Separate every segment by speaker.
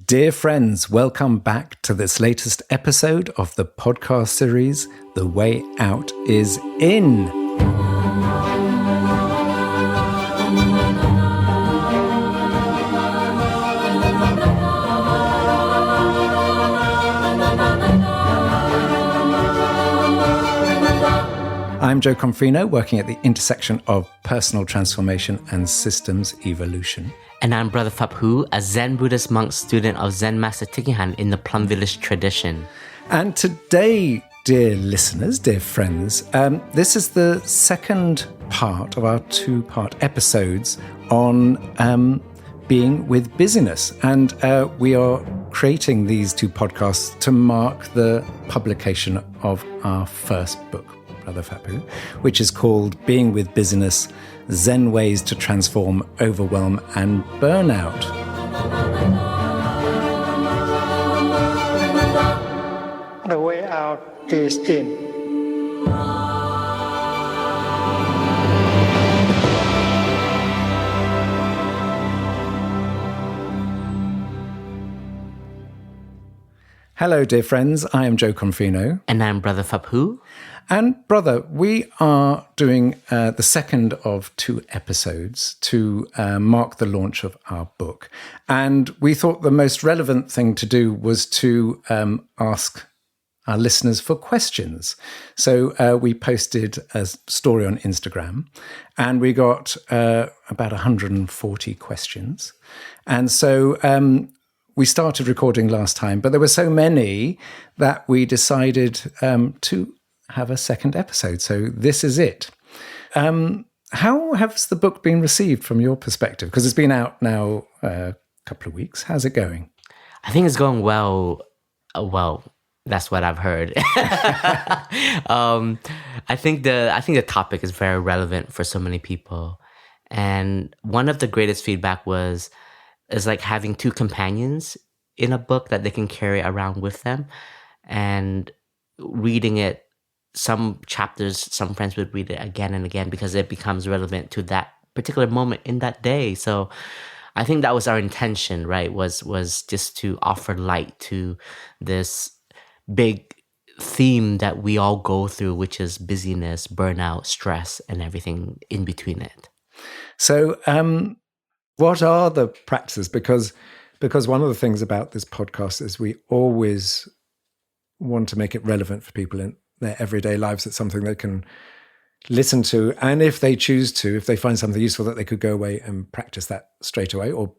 Speaker 1: Dear friends, welcome back to this latest episode of the podcast series, The Way Out is In. I'm Jo Confino, working at the intersection of personal transformation and systems evolution.
Speaker 2: And I'm Brother Phap Huu, a Zen Buddhist monk student of Zen Master Thich Nhat Hanh in the Plum Village tradition.
Speaker 1: And today, dear listeners, dear friends, this is the second part of our two-part episodes on being with busyness. And we are creating these two podcasts to mark the publication of our first book, Brother Phap Huu, which is called Being with Busyness, Zen Ways to Transform Overwhelm and Burnout.
Speaker 3: The way out is in.
Speaker 1: Hello, dear friends. I am Jo Confino.
Speaker 2: And I'm Brother Phap Huu.
Speaker 1: And brother, we are doing the second of two episodes to mark the launch of our book. And we thought the most relevant thing to do was to ask our listeners for questions. So we posted a story on Instagram and we got about 140 questions. And so we started recording last time, but there were so many that we decided to have a second episode. So this is it. How has the book been received from your perspective? Because it's been out now a couple of weeks. How's it going?
Speaker 2: I think it's going well. Well, that's what I've heard. I think the topic is very relevant for so many people. And one of the greatest feedback is like having two companions in a book that they can carry around with them, and reading it. Some chapters, some friends would read it again and again because it becomes relevant to that particular moment in that day. So I think that was our intention, right? Was just to offer light to this big theme that we all go through, which is busyness, burnout, stress, and everything in between it.
Speaker 1: So what are the practices? Because one of the things about this podcast is we always want to make it relevant for people in their everyday lives. It's something they can listen to. And if they choose to, if they find something useful, that they could go away and practice that straight away or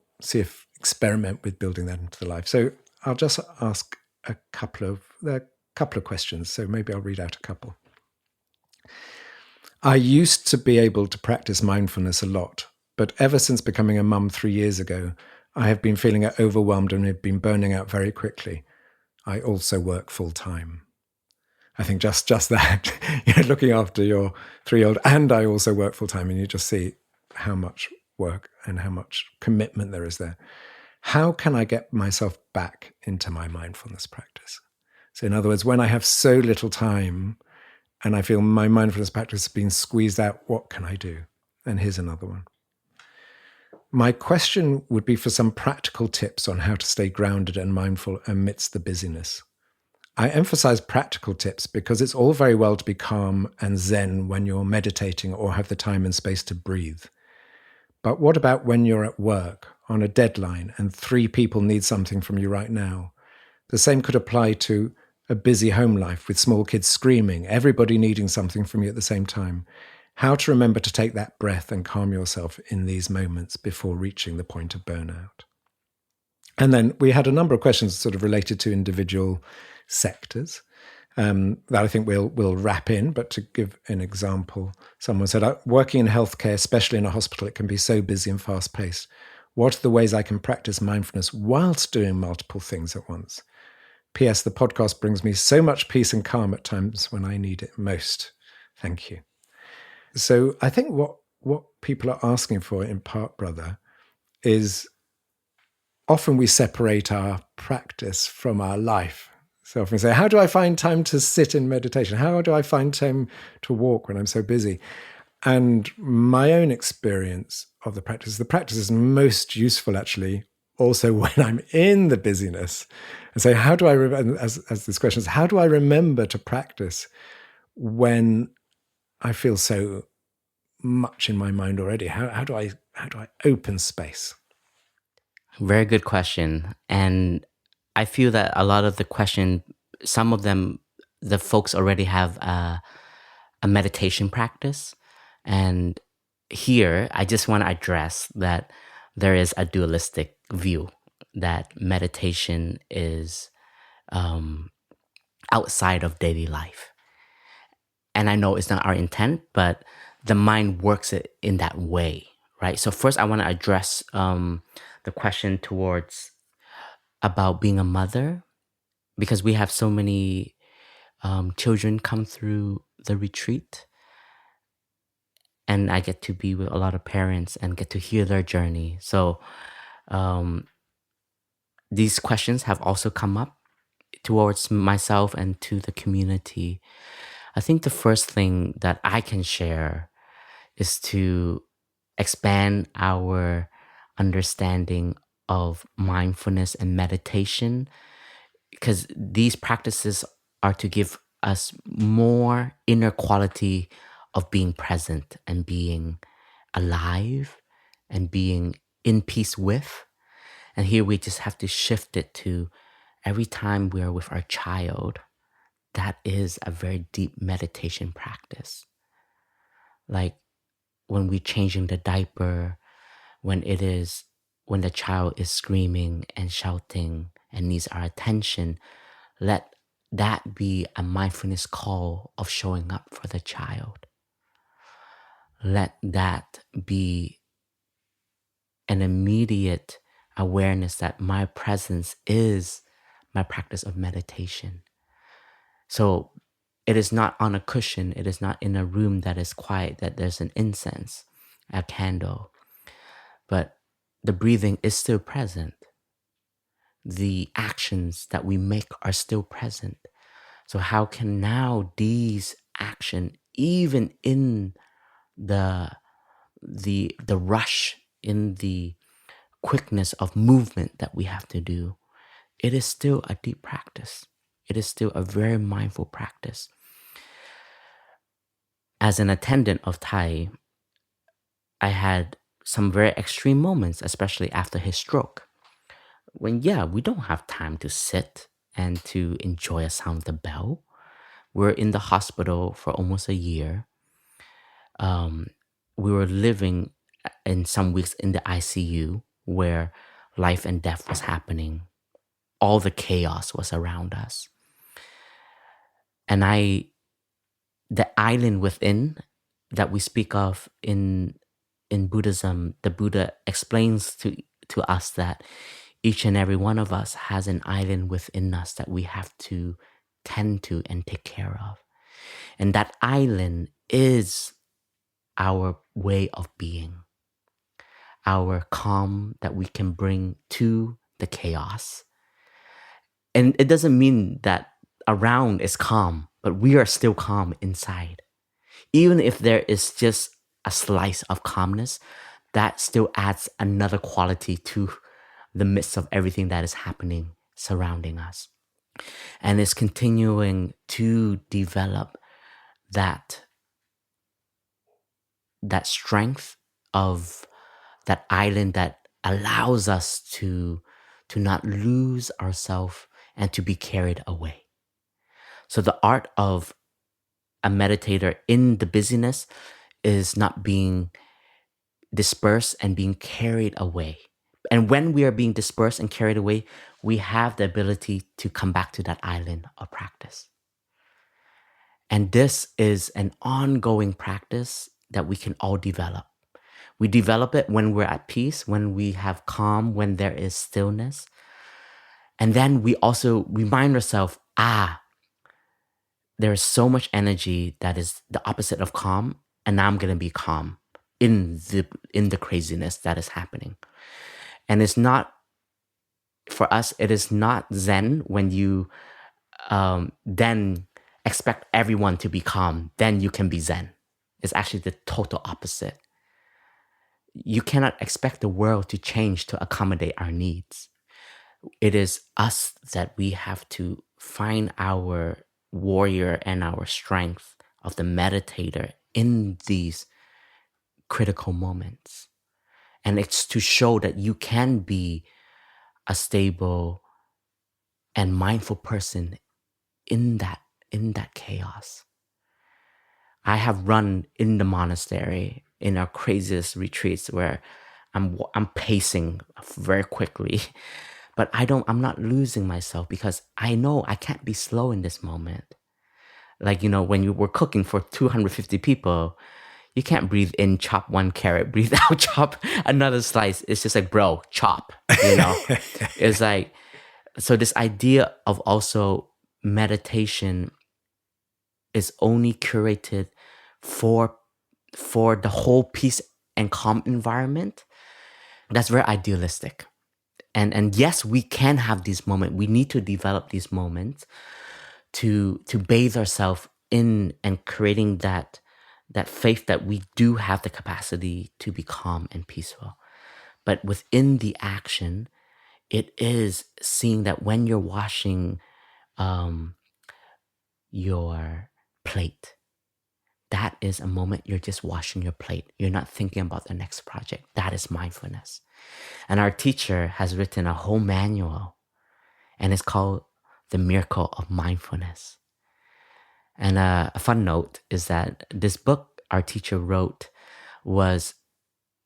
Speaker 1: experiment with building that into their life. So I'll just ask a couple of questions. So maybe I'll read out a couple. I used to be able to practice mindfulness a lot, but ever since becoming a mum 3 years ago, I have been feeling overwhelmed and have been burning out very quickly. I also work full time. I think just that, looking after your 3-year-old, and I also work full time, and you just see how much work and how much commitment there is there. How can I get myself back into my mindfulness practice? So in other words, when I have so little time and I feel my mindfulness practice has been squeezed out, what can I do? And here's another one. My question would be for some practical tips on how to stay grounded and mindful amidst the busyness. I emphasize practical tips because it's all very well to be calm and zen when you're meditating or have the time and space to breathe. But what about when you're at work on a deadline and 3 people need something from you right now? The same could apply to a busy home life with small kids screaming, everybody needing something from you at the same time. How to remember to take that breath and calm yourself in these moments before reaching the point of burnout. And then we had a number of questions sort of related to individual sectors that I think we'll wrap in. But to give an example, someone said, working in healthcare, especially in a hospital, it can be so busy and fast-paced. What are the ways I can practice mindfulness whilst doing multiple things at once? P.S. The podcast brings me so much peace and calm at times when I need it most. Thank you. So I think what people are asking for in part, brother, is often we separate our practice from our life. So often we say, how do I find time to sit in meditation? How do I find time to walk when I'm so busy? And my own experience of the practice is most useful actually also when I'm in the busyness. And so how do I, as this question is, how do I remember to practice when I feel so much in my mind already? How do I open space?
Speaker 2: Very good question. And I feel that a lot of the question, some of them, the folks already have a meditation practice. And here, I just want to address that there is a dualistic view that meditation is outside of daily life. And I know it's not our intent, but the mind works it in that way, right? So first, I want to address the question towards about being a mother, because we have so many children come through the retreat, and I get to be with a lot of parents and get to hear their journey. So these questions have also come up towards myself and to the community. I think the first thing that I can share is to expand our understanding of mindfulness and meditation, because these practices are to give us more inner quality of being present and being alive and being in peace with. And here we just have to shift it to every time we are with our child, that is a very deep meditation practice. Like when we're changing the diaper, when the child is screaming and shouting and needs our attention, let that be a mindfulness call of showing up for the child. Let that be an immediate awareness that my presence is my practice of meditation. So it is not on a cushion. It is not in a room that is quiet, that there's an incense, a candle. But the breathing is still present. The actions that we make are still present. So how can now these action, even in the rush, in the quickness of movement that we have to do, it is still a deep practice. It is still a very mindful practice. As an attendant of TWOII, I had some very extreme moments, especially after his stroke, when, we don't have time to sit and to enjoy a sound of the bell. We're in the hospital for almost a year. We were living in some weeks in the ICU where life and death was happening. All the chaos was around us. And the island within that we speak of in Buddhism, the Buddha explains to us that each and every one of us has an island within us that we have to tend to and take care of. And that island is our way of being, our calm that we can bring to the chaos. And it doesn't mean that around is calm, but we are still calm inside. Even if there is just a slice of calmness, that still adds another quality to the midst of everything that is happening surrounding us. And it's continuing to develop that strength of that island that allows us to not lose ourselves and to be carried away. So the art of a meditator in the busyness is not being dispersed and being carried away. And when we are being dispersed and carried away, we have the ability to come back to that island of practice. And this is an ongoing practice that we can all develop. We develop it when we're at peace, when we have calm, when there is stillness. And then we also remind ourselves, there is so much energy that is the opposite of calm, and now I'm going to be calm in the craziness that is happening. And it's not, for us, it is not Zen when you then expect everyone to be calm, then you can be Zen. It's actually the total opposite. you cannot expect the world to change to accommodate our needs. It is us that we have to find our warrior and our strength of the meditator in these critical moments. And it's to show that you can be a stable and mindful person in that chaos. I have run in the monastery in our craziest retreats where I'm pacing very quickly, but I'm not losing myself because I know I can't be slow in this moment. Like, when you were cooking for 250 people, you can't breathe in, chop one carrot, breathe out, chop another slice. It's just like, bro, chop, It's like, so this idea of also meditation is only curated for the whole peace and calm environment. That's very idealistic. And yes, we can have these moments. We need to develop these moments to bathe ourselves in and creating that faith that we do have the capacity to be calm and peaceful. But within the action, it is seeing that when you're washing your plate, that is a moment you're just washing your plate. You're not thinking about the next project. That is mindfulness. And our teacher has written a whole manual, and it's called The Miracle of Mindfulness. And a fun note is that this book our teacher wrote was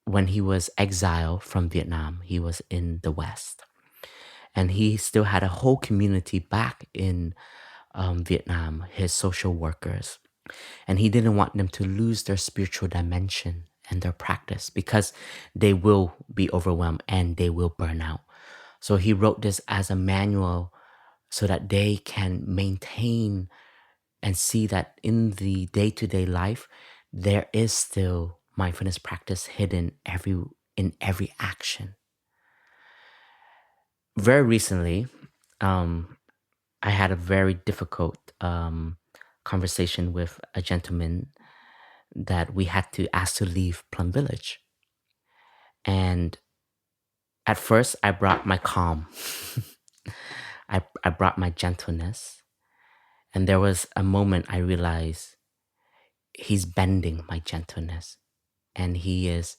Speaker 2: when he was exiled from Vietnam. He was in the West. And he still had a whole community back in Vietnam, his social workers. And he didn't want them to lose their spiritual dimension and their practice because they will be overwhelmed and they will burn out. So he wrote this as a manual so that they can maintain and see that in the day-to-day life, there is still mindfulness practice hidden in every action. Very recently, I had a very difficult conversation with a gentleman that we had to ask to leave Plum Village. And at first, I brought my calm. I brought my gentleness. And there was a moment I realized he's bending my gentleness and he is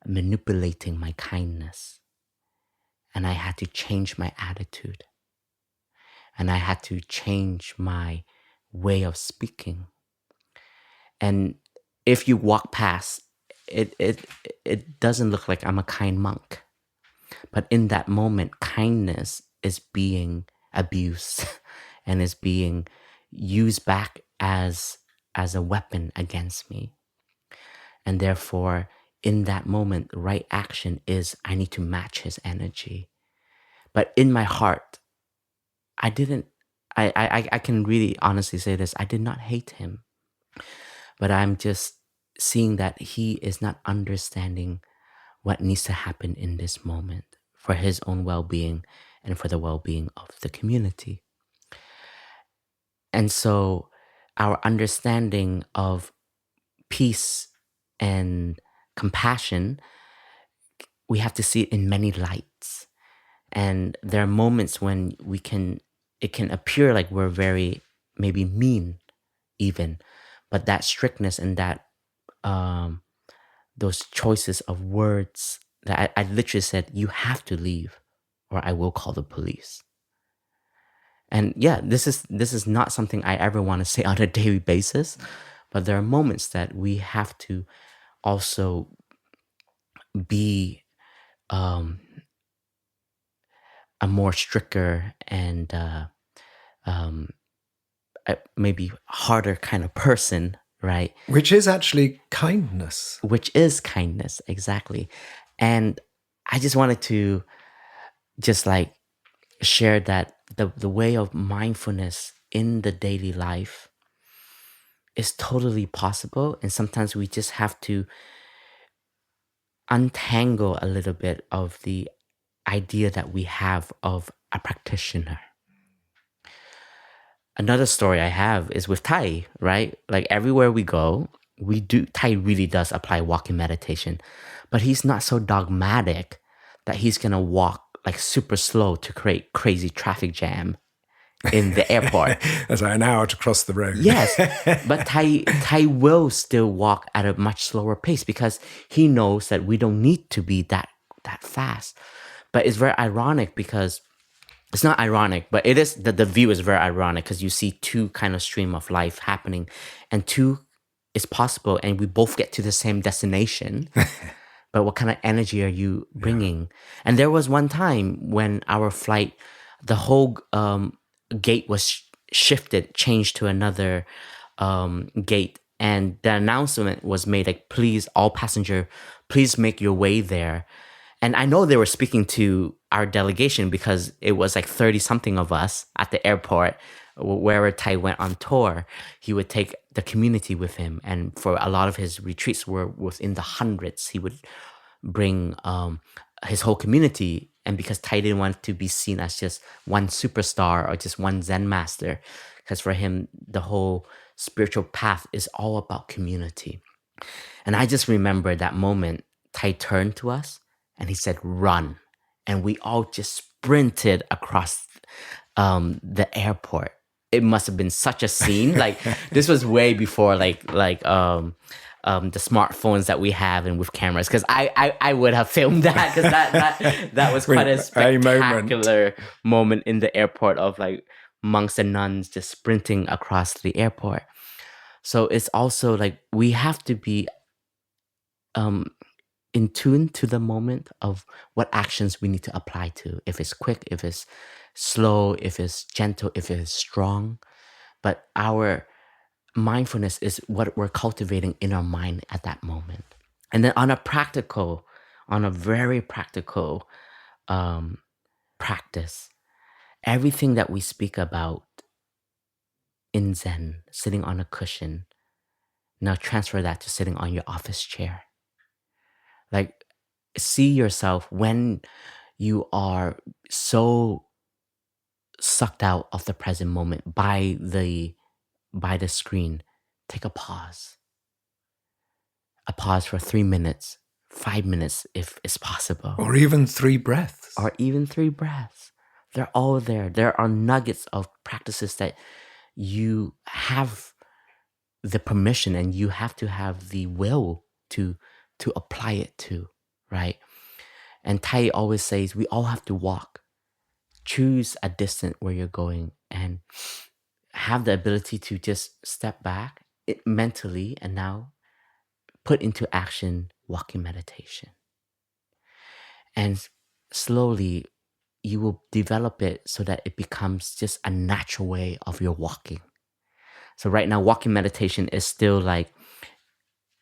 Speaker 2: manipulating my kindness. And I had to change my attitude. And I had to change my way of speaking. And if you walk past, it doesn't look like I'm a kind monk. But in that moment, kindness is being abused and is being used back as a weapon against me. And therefore, in that moment, right action is I need to match his energy. But in my heart, I can really honestly say this, I did not hate him. But I'm just seeing that he is not understanding what needs to happen in this moment for his own well-being and for the well-being of the community. And so our understanding of peace and compassion, we have to see it in many lights. And there are moments when it can appear like we're very maybe mean even, but that strictness and that those choices of words that I literally said, you have to leave or I will call the police. And yeah, this is not something I ever want to say on a daily basis, but there are moments that we have to also be a more stricter and maybe harder kind of person, right?
Speaker 1: Which is actually kindness.
Speaker 2: Which is kindness, exactly. And I just wanted to just like share that the way of mindfulness in the daily life is totally possible. And sometimes we just have to untangle a little bit of the idea that we have of a practitioner. Another story I have is with TWOII, right? Like everywhere we go, Tai really does apply walking meditation, but he's not so dogmatic that he's going to walk like super slow to create crazy traffic jam in the airport.
Speaker 1: That's like an hour to cross the road.
Speaker 2: Yes, but Tai will still walk at a much slower pace because he knows that we don't need to be that fast. But it's very ironic because it's not ironic, but it is that the view is very ironic because you see two kind of stream of life happening, and two is possible, and we both get to the same destination. But what kind of energy are you bringing? Yeah. And there was one time when our flight, the whole gate was changed to another gate, and the announcement was made like, please, all passenger, please make your way there. And I know they were speaking to our delegation because it was like 30 something of us at the airport. Wherever Tai went on tour, he would take the community with him. And for a lot of his retreats were within the hundreds. He would bring his whole community. And because Tai didn't want to be seen as just one superstar or just one Zen master, because for him, the whole spiritual path is all about community. And I just remember that moment, Tai turned to us and he said, run. And we all just sprinted across the airport. It must have been such a scene. Like this was way before like the smartphones that we have and with cameras. Because I would have filmed that because that was quite a spectacular moment in the airport of like monks and nuns just sprinting across the airport. So it's also like we have to be in tune to the moment of what actions we need to apply to. If it's quick, if it's slow, if it's gentle, if it's strong. But our mindfulness is what we're cultivating in our mind at that moment. And then on a very practical practice, everything that we speak about in Zen, sitting on a cushion, now transfer that to sitting on your office chair. Like, see yourself when you are so sucked out of the present moment by the screen. Take a pause for 3 minutes, 5 minutes if it's possible,
Speaker 1: or even 3 breaths.
Speaker 2: They're all there. There are nuggets of practices that you have the permission and you have to have the will to apply it to, right? And Tai always says we all have to walk. Choose a distance where you're going and have the ability to just step back mentally and now put into action walking meditation. And slowly you will develop it so that it becomes just a natural way of your walking. So right now, walking meditation is still like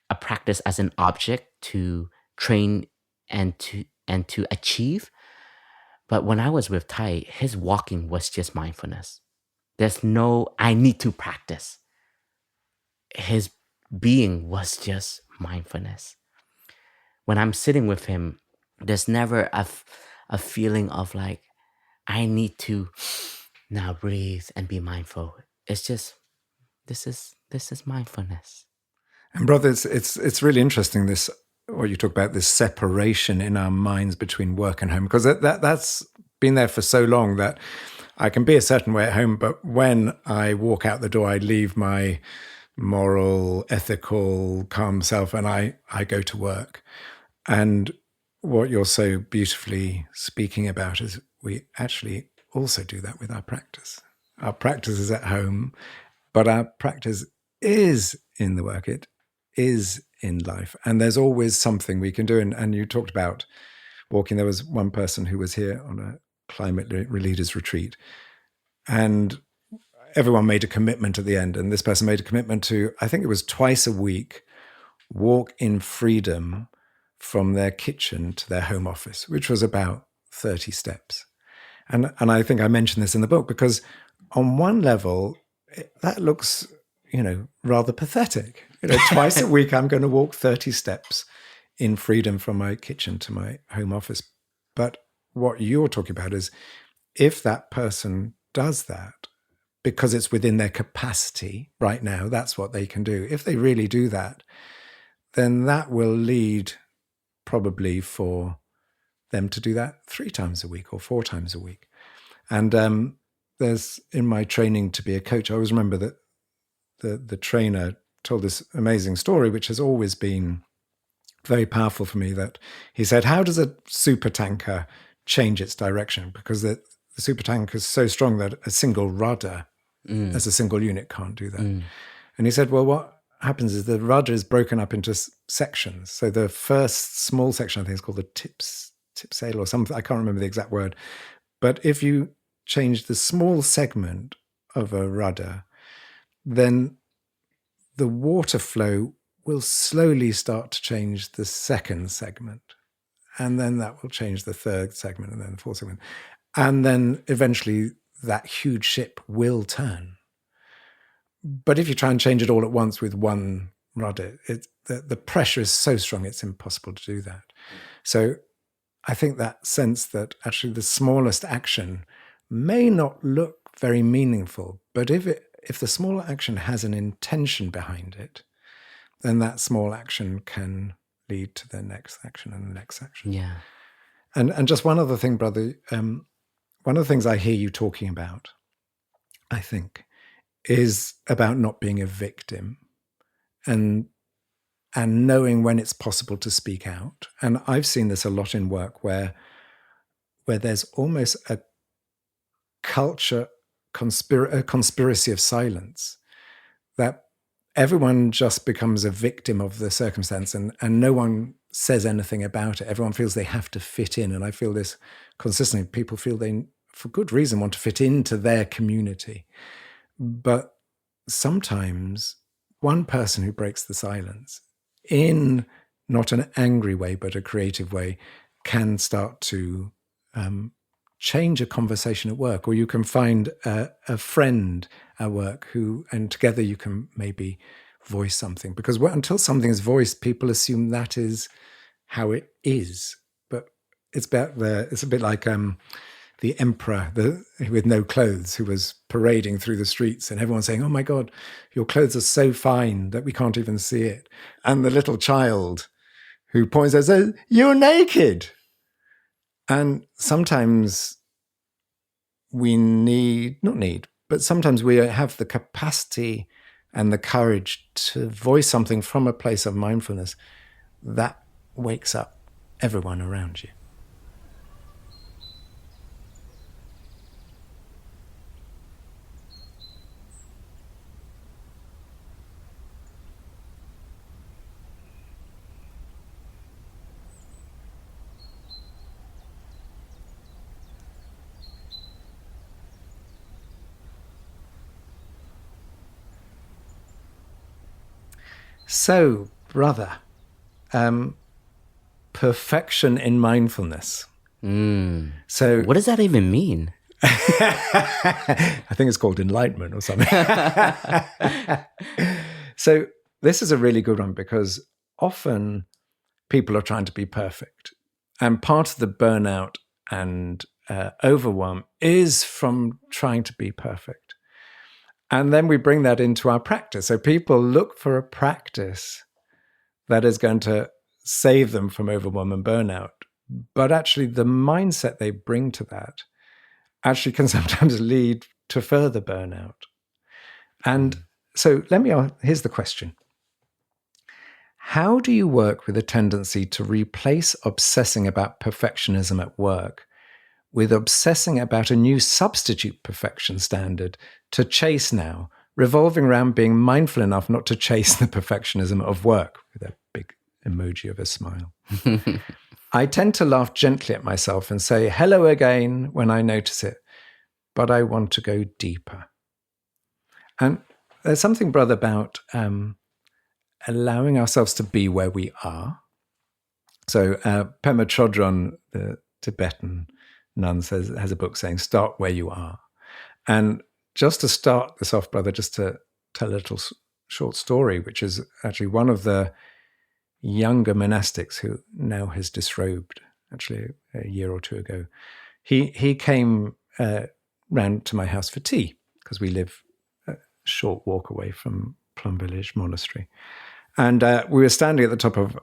Speaker 2: a practice as an object to train and to achieve. But when I was with Tai, his walking was just mindfulness. There's no, I need to practice. His being was just mindfulness. When I'm sitting with him, there's never a feeling of like, I need to now breathe and be mindful. It's just, this is mindfulness.
Speaker 1: And brother, it's really interesting, this, what you talk about, this separation in our minds between work and home, because that's been there for so long that I can be a certain way at home, but when I walk out the door, I leave my moral, ethical, calm self and I go to work. And what you're so beautifully speaking about is we actually also do that with our practice. Our practice is at home, but our practice is in the work. It is in life. And there's always something we can do. And you talked about walking. There was one person who was here on a climate leaders retreat, and everyone made a commitment at the end. And this person made a commitment to, I think it was twice a week, walk in freedom from their kitchen to their home office, which was about 30 steps. And I think I mentioned this in the book because on one level, that looks, rather pathetic. Twice a week, I'm going to walk 30 steps in freedom from my kitchen to my home office. But what you're talking about is if that person does that because it's within their capacity right now, that's what they can do. If they really do that, then that will lead probably for them to do that 3 times a week or 4 times a week. And there's, in my training to be a coach, I always remember that the trainer told this amazing story, which has always been very powerful for me, that he said, how does a supertanker change its direction? Because the supertanker is so strong that a single rudder as a single unit can't do that. And he said, well, what happens is the rudder is broken up into sections. So the first small section, I think, is called the tipsail or something. I can't remember the exact word. But if you change the small segment of a rudder, then the water flow will slowly start to change the second segment. And then that will change the third segment and then the fourth segment. And then eventually that huge ship will turn. But if you try and change it all at once with one rudder, the pressure is so strong, it's impossible to do that. So I think that sense that actually the smallest action may not look very meaningful, but if the small action has an intention behind it, then that small action can lead to the next action and the next action.
Speaker 2: Yeah.
Speaker 1: And just one other thing, brother, one of the things I hear you talking about, I think, is about not being a victim and knowing when it's possible to speak out. And I've seen this a lot in work where there's almost a culture, a conspiracy of silence, that everyone just becomes a victim of the circumstance and no one says anything about it. Everyone feels they have to fit in. And I feel this consistently. People feel they, for good reason, want to fit into their community. But sometimes one person who breaks the silence in not an angry way, but a creative way, can start to change a conversation at work. Or you can find a friend at work and together you can maybe voice something. Because until something is voiced, people assume that is how it is. But it's a bit like the emperor with no clothes, who was parading through the streets and everyone saying, oh my God, your clothes are so fine that we can't even see it. And the little child who points and says, you're naked. And sometimes sometimes we have the capacity and the courage to voice something from a place of mindfulness that wakes up everyone around you. So, brother, perfection in mindfulness. So,
Speaker 2: what does that even mean?
Speaker 1: I think it's called enlightenment or something. So this is a really good one, because often people are trying to be perfect. And part of the burnout and overwhelm is from trying to be perfect. And then we bring that into our practice. So people look for a practice that is going to save them from overwhelm and burnout. But actually the mindset they bring to that actually can sometimes lead to further burnout. And so here's the question. How do you work with a tendency to replace obsessing about perfectionism at work with obsessing about a new substitute perfection standard to chase now, revolving around being mindful enough not to chase the perfectionism of work, with a big emoji of a smile? I tend to laugh gently at myself and say hello again when I notice it, but I want to go deeper. And there's something, brother, about allowing ourselves to be where we are. So Pema Chodron, the Tibetan nun, has a book saying, start where you are. And just to start this off, brother, just to tell a little short story, which is actually one of the younger monastics who now has disrobed, actually a year or two ago. He came round to my house for tea. because we live a short walk away from Plum Village Monastery. And we were standing at the top of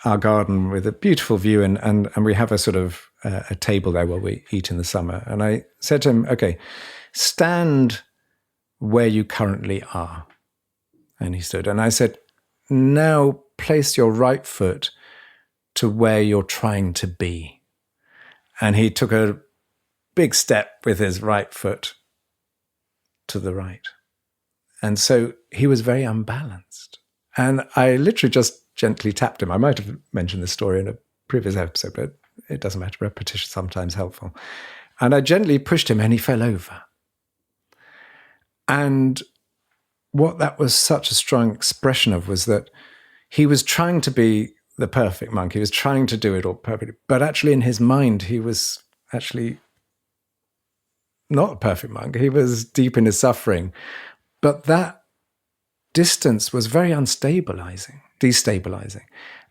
Speaker 1: our garden with a beautiful view, and we have a sort of a table there where we eat in the summer. And I said to him, okay, stand where you currently are. And he stood. And I said, now place your right foot to where you're trying to be. And he took a big step with his right foot to the right. And so he was very unbalanced. And I literally just gently tapped him. I might have mentioned this story in a previous episode, but it doesn't matter. Repetition is sometimes helpful. And I gently pushed him and he fell over. And what that was such a strong expression of was that he was trying to be the perfect monk. He was trying to do it all perfectly. But actually in his mind, he was actually not a perfect monk. He was deep in his suffering. But that distance was very destabilizing.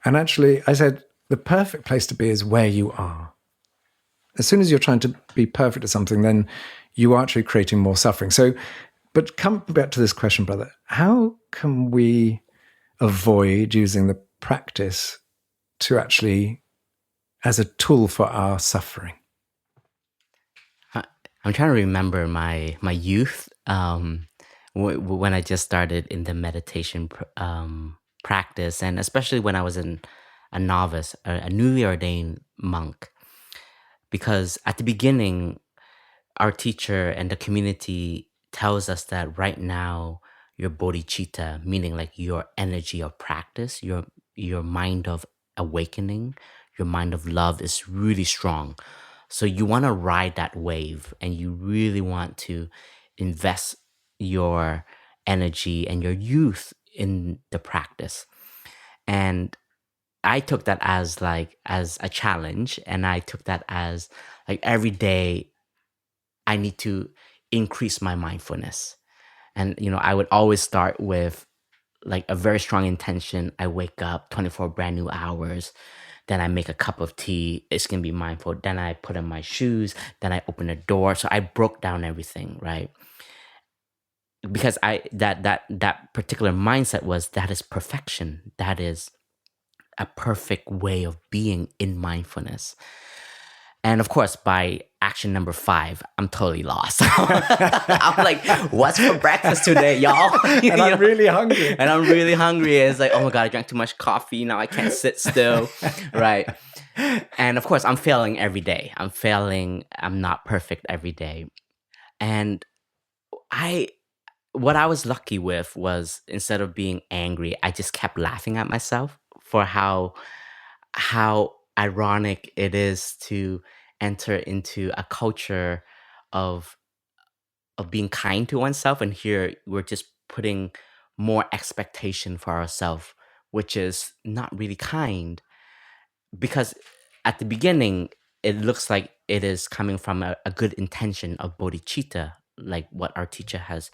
Speaker 1: And actually, I said, the perfect place to be is where you are. As soon as you're trying to be perfect at something, then you are actually creating more suffering. So, but come back to this question, brother. How can we avoid using the practice to actually as a tool for our suffering?
Speaker 2: I'm trying to remember my youth when I just started in the meditation practice, and especially when I was a novice, a newly ordained monk. Because at the beginning, our teacher and the community tells us that right now, your bodhicitta, meaning like your energy of practice, your mind of awakening, your mind of love is really strong. So you want to ride that wave, and you really want to invest your energy and your youth in the practice. And I took that as a challenge, and I took that as like every day I need to increase my mindfulness. And I would always start with like a very strong intention. I wake up 24 brand new hours. Then I make a cup of tea. It's going to be mindful. Then I put on my shoes. Then I open the door. So I broke down everything, right? Because that particular mindset was that is perfection. That is a perfect way of being in mindfulness. And of course, by action number 5, I'm totally lost. I'm like, what's for breakfast today, y'all?
Speaker 1: And I'm really hungry.
Speaker 2: And I'm really hungry. It's like, oh my God, I drank too much coffee. Now I can't sit still. Right. And of course, I'm failing every day. I'm not perfect every day. And what I was lucky with was, instead of being angry, I just kept laughing at myself for how ironic it is to enter into a culture of being kind to oneself, and here we're just putting more expectation for ourselves, which is not really kind. Because at the beginning, it looks like it is coming from a good intention of bodhicitta, like what our teacher has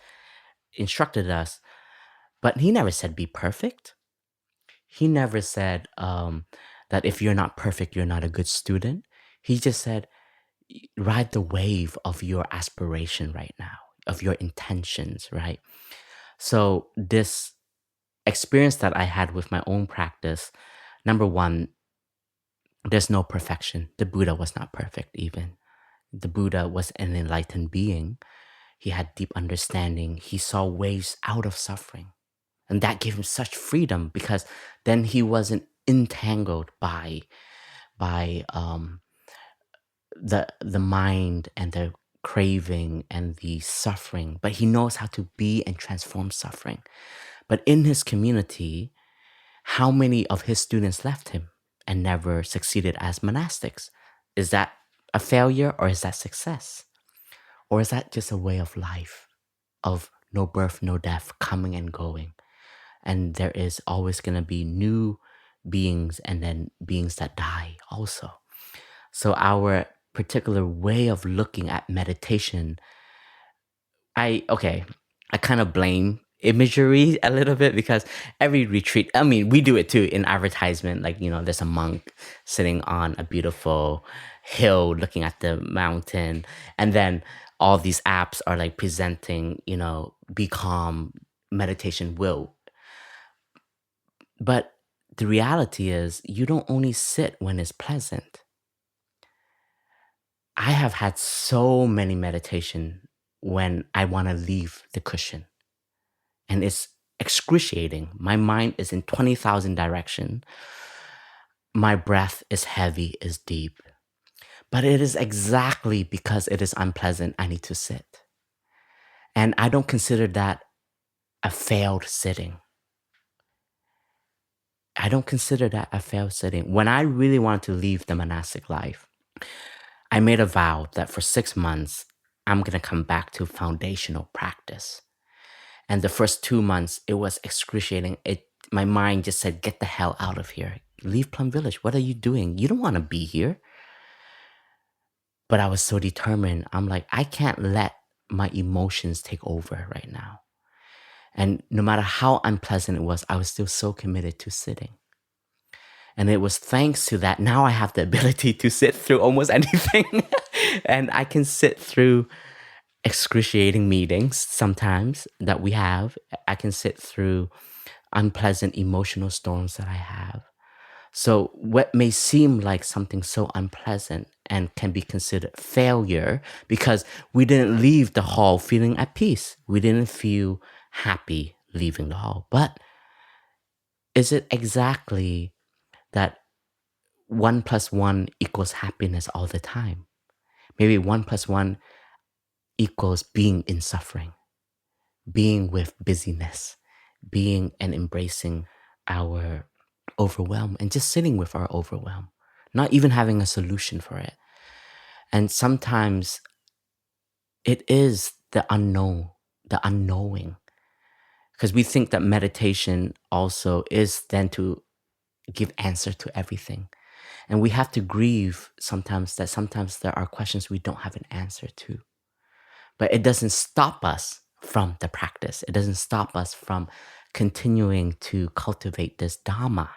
Speaker 2: instructed us. But he never said be perfect. He never said that if you're not perfect, you're not a good student. He just said, ride the wave of your aspiration right now, of your intentions, right? So this experience that I had with my own practice, number one, there's no perfection. The Buddha was not perfect even. The Buddha was an enlightened being. He had deep understanding. He saw ways out of suffering. And that gave him such freedom, because then he wasn't entangled by the mind and the craving and the suffering. But he knows how to be and transform suffering. But in his community, how many of his students left him and never succeeded as monastics? Is that a failure, or is that success? Or is that just a way of life, of no birth, no death, coming and going? And there is always going to be new beings, and then beings that die also. So our particular way of looking at meditation, I kind of blame imagery a little bit, because every retreat, I mean, we do it too in advertisement. Like, there's a monk sitting on a beautiful hill looking at the mountain, and then all these apps are like presenting, be calm, meditation will. But the reality is you don't only sit when it's pleasant. I have had so many meditation when I want to leave the cushion, and it's excruciating. My mind is in 20,000 directions. My breath is heavy, is deep. But it is exactly because it is unpleasant I need to sit. And I don't consider that a failed sitting. I don't consider that a failed sitting. When I really wanted to leave the monastic life, I made a vow that for 6 months, I'm going to come back to foundational practice. And the first 2 months, it was excruciating. My mind just said, get the hell out of here. Leave Plum Village. What are you doing? You don't want to be here. But I was so determined. I'm like, I can't let my emotions take over right now. And no matter how unpleasant it was, I was still so committed to sitting. And it was thanks to that, now I have the ability to sit through almost anything. And I can sit through excruciating meetings sometimes that we have. I can sit through unpleasant emotional storms that I have. So what may seem like something so unpleasant and can be considered failure because we didn't leave the hall feeling at peace. We didn't feel happy leaving the hall. But is it exactly that 1 + 1 equals happiness all the time? Maybe 1 + 1 equals being in suffering, being with busyness, being and embracing our overwhelm and just sitting with our overwhelm, not even having a solution for it. And sometimes it is the unknown, the unknowing, because we think that meditation also is then to give answer to everything. And we have to grieve sometimes that sometimes there are questions we don't have an answer to. But it doesn't stop us from the practice. It doesn't stop us from continuing to cultivate this Dhamma.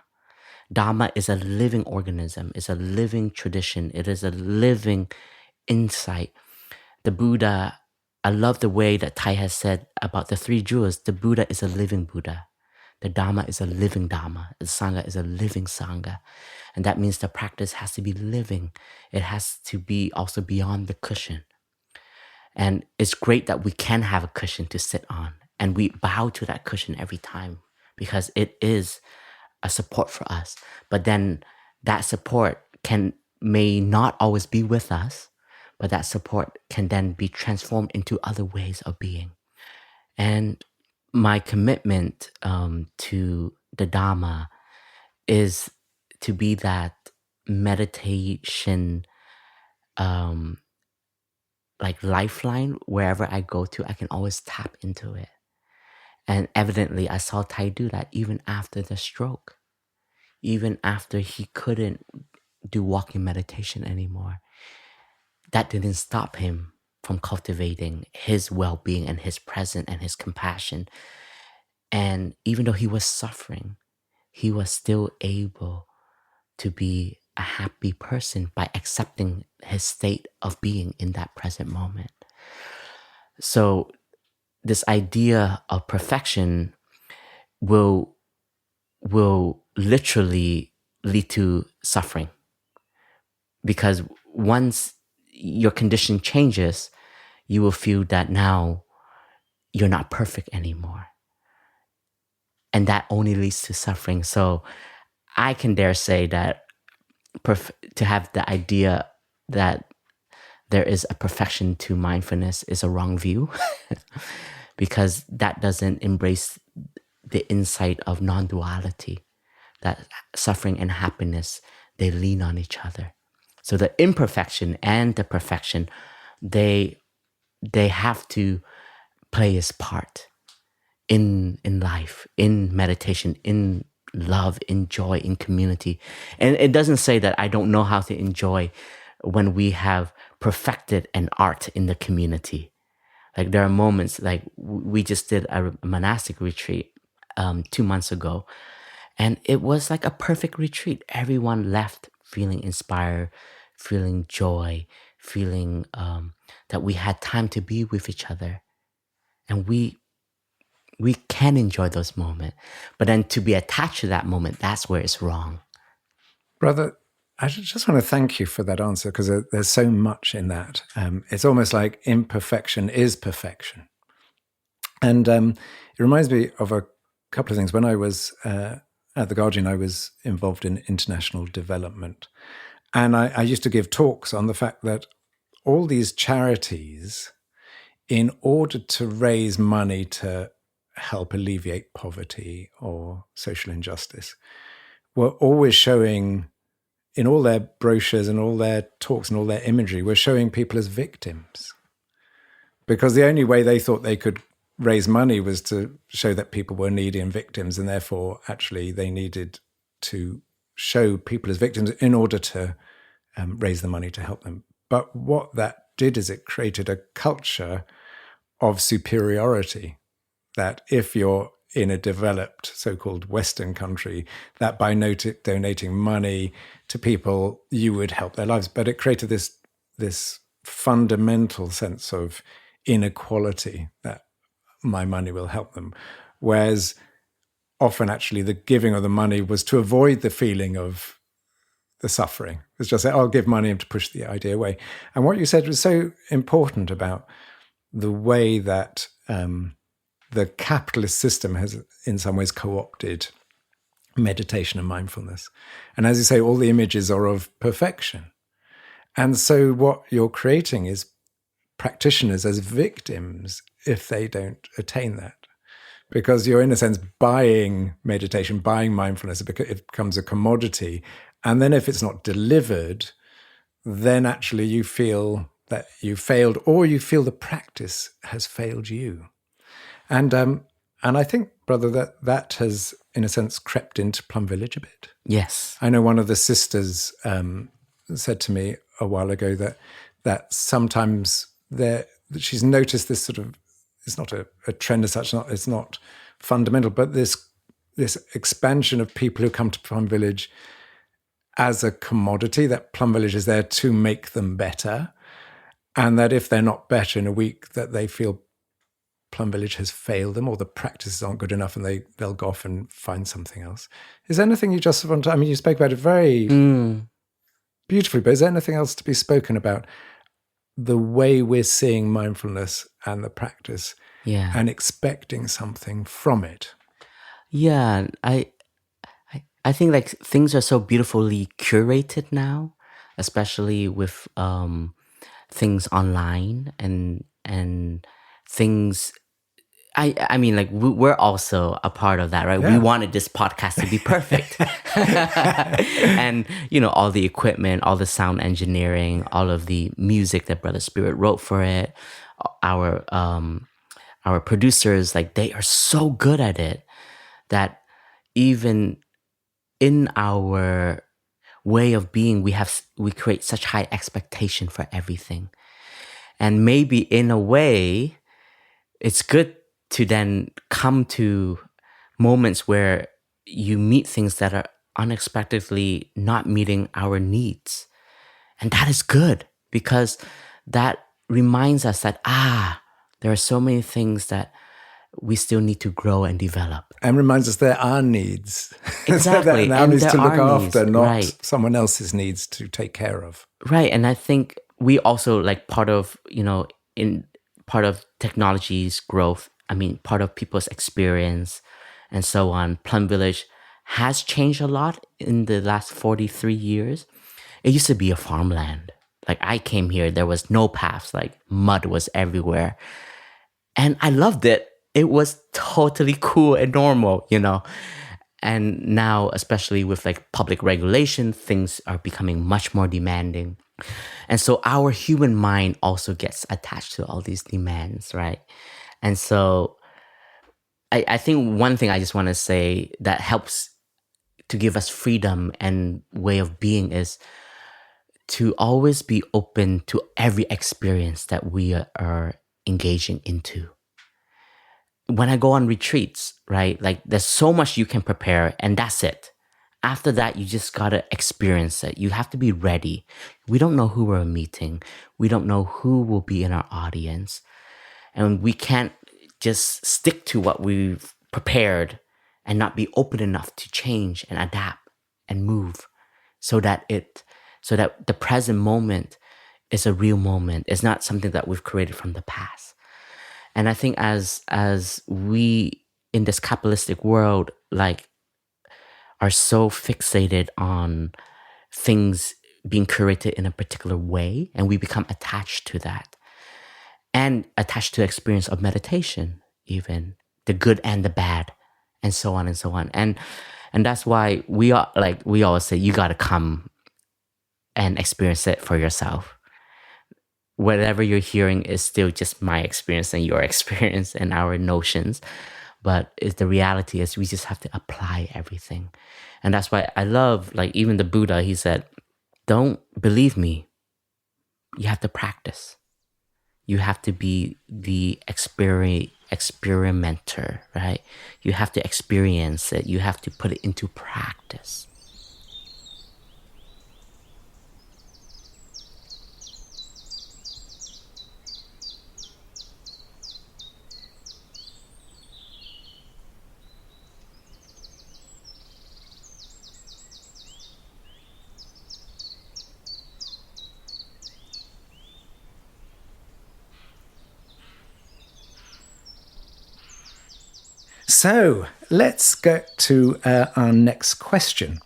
Speaker 2: Dhamma is a living organism, is a living tradition. It is a living insight. The Buddha, I love the way that Thai has said about the 3 jewels. The Buddha is a living Buddha. The Dhamma is a living Dhamma. The Sangha is a living Sangha. And that means the practice has to be living. It has to be also beyond the cushion. And it's great that we can have a cushion to sit on. And we bow to that cushion every time because it is a support for us. But then that support may not always be with us, but that support can then be transformed into other ways of being. And my commitment to the Dhamma is to be that meditation like lifeline. Wherever I go to, I can always tap into it. And evidently, I saw Thai do that even after the stroke, even after he couldn't do walking meditation anymore. That didn't stop him from cultivating his well-being and his presence and his compassion. And even though he was suffering, he was still able to be a happy person by accepting his state of being in that present moment. So this idea of perfection will literally lead to suffering. Because once your condition changes, you will feel that now you're not perfect anymore. And that only leads to suffering. So I can dare say that to have the idea that there is a perfection to mindfulness is a wrong view because that doesn't embrace the insight of non-duality, that suffering and happiness, they lean on each other. So the imperfection and the perfection, they have to play its part in life, in meditation, in love, in joy, in community. And it doesn't say that I don't know how to enjoy when we have perfected an art in the community. Like there are moments, like we just did a monastic retreat 2 months ago, and it was like a perfect retreat. Everyone left feeling inspired, feeling joy, feeling that we had time to be with each other. And we can enjoy those moments. But then to be attached to that moment, that's where it's wrong.
Speaker 1: Brother, I just want to thank you for that answer, because there's so much in that. It's almost like imperfection is perfection. And it reminds me of a couple of things. When I was at The Guardian, I was involved in international development. And I used to give talks on the fact that all these charities, in order to raise money to help alleviate poverty or social injustice, were always showing, in all their brochures and all their talks and all their imagery, were showing people as victims. Because the only way they thought they could raise money was to show that people were needy and victims, and therefore actually they needed to show people as victims in order to raise the money to help them. But what that did is it created a culture of superiority, that if you're in a developed so-called Western country, that by donating money to people, you would help their lives. But it created this fundamental sense of inequality, that my money will help them. Whereas often actually the giving of the money was to avoid the feeling of the suffering. It's just say, I'll give money and to push the idea away. And what you said was so important about the way that the capitalist system has in some ways co-opted meditation and mindfulness. And as you say, all the images are of perfection. And so what you're creating is practitioners as victims if they don't attain that. Because you're, in a sense, buying meditation, buying mindfulness. It becomes a commodity. And then if it's not delivered, then actually you feel that you failed, or you feel the practice has failed you. And I think, brother, that has, in a sense, crept into Plum Village a bit.
Speaker 2: Yes.
Speaker 1: I know one of the sisters said to me a while ago that sometimes that she's noticed this sort of, it's not a trend as such, it's not fundamental, but this expansion of people who come to Plum Village as a commodity, that Plum Village is there to make them better, and that if they're not better in a week, that they feel Plum Village has failed them, or the practices aren't good enough, and they'll go off and find something else. Is there anything you just want to, I mean, you spoke about it very beautifully, but is there anything else to be spoken about the way we're seeing mindfulness and the practice and expecting something from it?
Speaker 2: Yeah, I think like things are so beautifully curated now, especially with things online and things. I mean, like we're also a part of that, right? Yeah. We wanted this podcast to be perfect. And, all the equipment, all the sound engineering, all of the music that Brother Spirit wrote for it, our producers, like they are so good at it that even in our way of being, we create such high expectation for everything. And maybe in a way, it's good to then come to moments where you meet things that are unexpectedly not meeting our needs. And that is good, because that reminds us that, there are so many things that we still need to grow and develop.
Speaker 1: And reminds us there are needs.
Speaker 2: Exactly.
Speaker 1: Our needs to look after, not
Speaker 2: right.
Speaker 1: someone else's needs to take care of.
Speaker 2: Right. And I think we also, like, part of, in part of technology's growth, I mean, part of people's experience and so on, Plum Village has changed a lot in the last 43 years. It used to be a farmland. Like, I came here, there was no paths, like mud was everywhere. And I loved it. It was totally cool and normal, And now, especially with like public regulation, things are becoming much more demanding. And so our human mind also gets attached to all these demands, right? And so I think one thing I just want to say that helps to give us freedom and way of being is to always be open to every experience that we are engaging into. When I go on retreats, right, like there's so much you can prepare and that's it. after that, you just got to experience it. You have to be ready. We don't know who we're meeting. We don't know who will be in our audience. And we can't just stick to what we've prepared and not be open enough to change and adapt and move so that the present moment is a real moment. It's not something that we've created from the past. And I think as we in this capitalistic world, like, are so fixated on things being curated in a particular way, and we become attached to that and attached to the experience of meditation, even the good and the bad, and so on and so on. And that's why we always say, you got to come and experience it for yourself. Whatever you're hearing is still just my experience and your experience and our notions. But the reality is we just have to apply everything. And that's why I love, like, even the Buddha, he said, don't believe me. You have to practice. You have to be the experimenter, right? You have to experience it. You have to put it into practice.
Speaker 1: So let's get to our next question.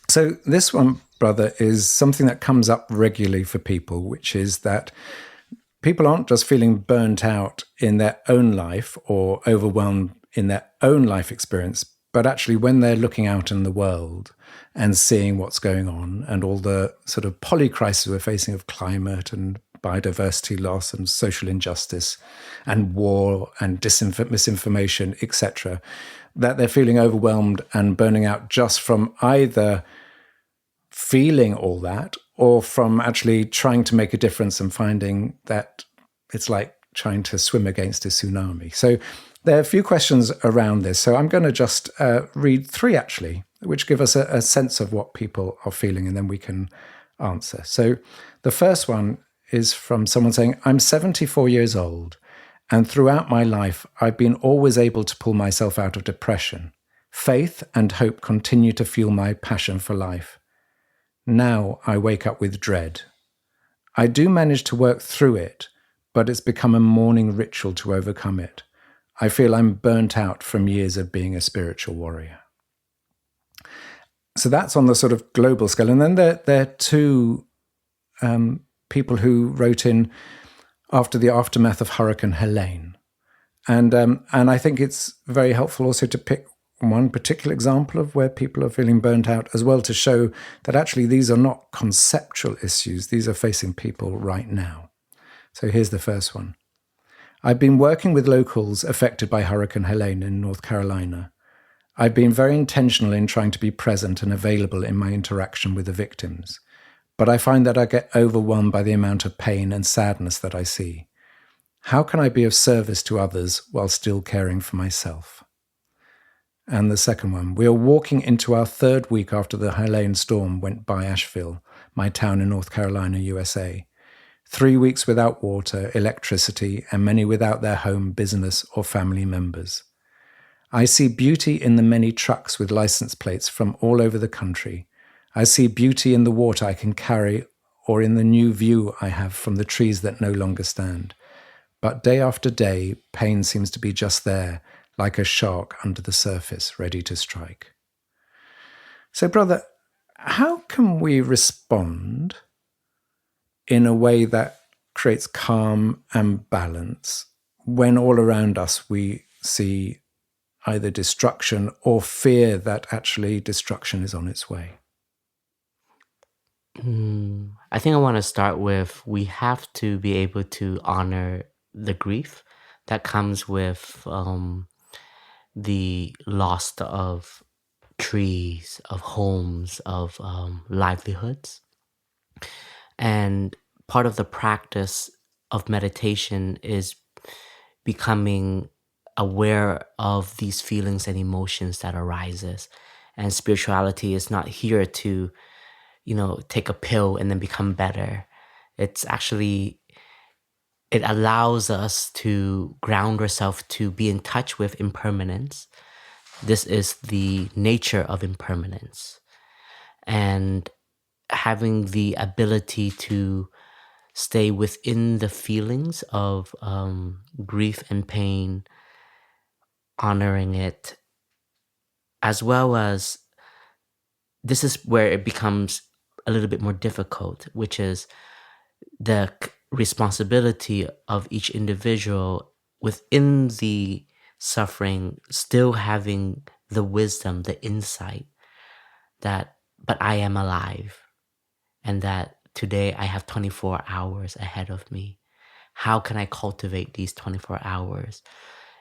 Speaker 1: So this one, brother, is something that comes up regularly for people, which is that people aren't just feeling burnt out in their own life or overwhelmed in their own life experience, but actually when they're looking out in the world and seeing what's going on and all the sort of polycrisis we're facing of climate and biodiversity loss and social injustice and war and misinformation, etc., that they're feeling overwhelmed and burning out just from either feeling all that or from actually trying to make a difference and finding that it's like trying to swim against a tsunami. So there are a few questions around this. So I'm going to just read 3, actually, which give us a sense of what people are feeling, and then we can answer. So the first one is from someone saying, I'm 74 years old, and throughout my life, I've been always able to pull myself out of depression. Faith and hope continue to fuel my passion for life. Now I wake up with dread. I do manage to work through it, but it's become a morning ritual to overcome it. I feel I'm burnt out from years of being a spiritual warrior. So that's on the sort of global scale. And then there are 2 people who wrote in after the aftermath of Hurricane Helene. And I think it's very helpful also to pick one particular example of where people are feeling burnt out as well, to show that actually these are not conceptual issues. These are facing people right now. So here's the first one. I've been working with locals affected by Hurricane Helene in North Carolina. I've been very intentional in trying to be present and available in my interaction with the victims. But I find that I get overwhelmed by the amount of pain and sadness that I see. How can I be of service to others while still caring for myself? And the second one, we are walking into our 3rd week after the Helene storm went by Asheville, my town in North Carolina, USA. 3 weeks without water, electricity, and many without their home, business, or family members. I see beauty in the many trucks with license plates from all over the country. I see beauty in the water I can carry or in the new view I have from the trees that no longer stand. But day after day, pain seems to be just there, like a shark under the surface, ready to strike. So, brother, how can we respond in a way that creates calm and balance when all around us we see either destruction or fear that actually destruction is on its way?
Speaker 2: I think I want to start with, we have to be able to honor the grief that comes with the loss of trees, of homes, of livelihoods. And part of the practice of meditation is becoming aware of these feelings and emotions that arises, And spirituality is not here to, take a pill and then become better. It's actually, it allows us to ground ourselves, to be in touch with impermanence. This is the nature of impermanence. And having the ability to stay within the feelings of grief and pain, honoring it, as well as this is where it becomes a little bit more difficult, which is the responsibility of each individual within the suffering, still having the wisdom, the insight that, but I am alive, and that today I have 24 hours ahead of me. How can I cultivate these 24 hours?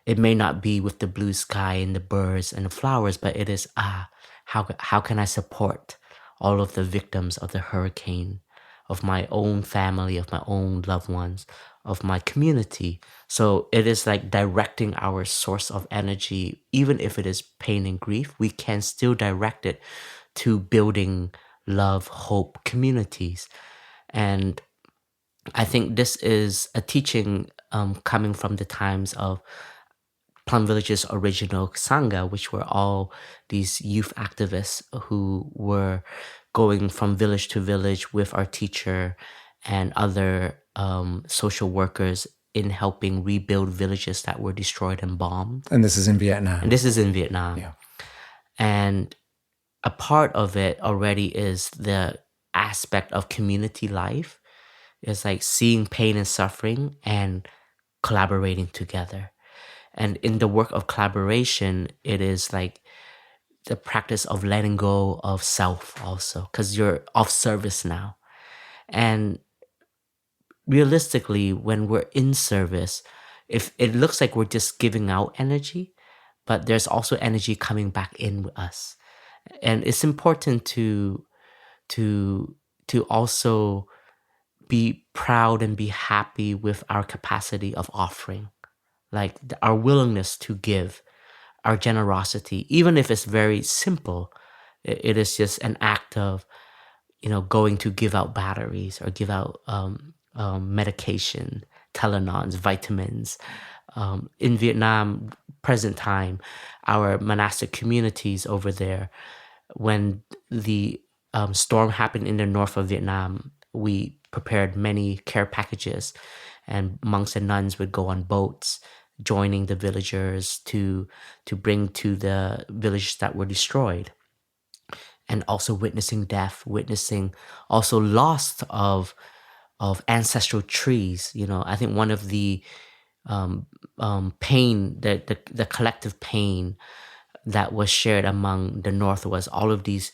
Speaker 2: It may not be with the blue sky and the birds and the flowers, but it is, how can I support all of the victims of the hurricane, of my own family, of my own loved ones, of my community? So it is like directing our source of energy. Even if it is pain and grief, we can still direct it to building love, hope, communities. And I think this is a teaching coming from the times of Plum Village's original Sangha, which were all these youth activists who were going from village to village with our teacher and other social workers in helping rebuild villages that were destroyed and bombed.
Speaker 1: And this is in Vietnam.
Speaker 2: And this is in Vietnam.
Speaker 1: Yeah.
Speaker 2: And a part of it already is the aspect of community life. It's like seeing pain and suffering and collaborating together. And in the work of collaboration, it is like the practice of letting go of self also, because you're of service now. And realistically, when we're in service, if it looks like we're just giving out energy, but there's also energy coming back in with us. And it's important to also be proud and be happy with our capacity of offering, like our willingness to give, our generosity, even if it's very simple. It is just an act of, going to give out batteries or give out medication, Tylenol, vitamins. In Vietnam, present time, our monastic communities over there, when the storm happened in the north of Vietnam, we prepared many care packages, and monks and nuns would go on boats, joining the villagers to bring to the villages that were destroyed, and also witnessing death, witnessing also loss of ancestral trees. I think one of the pain, the collective pain that was shared among the North was all of these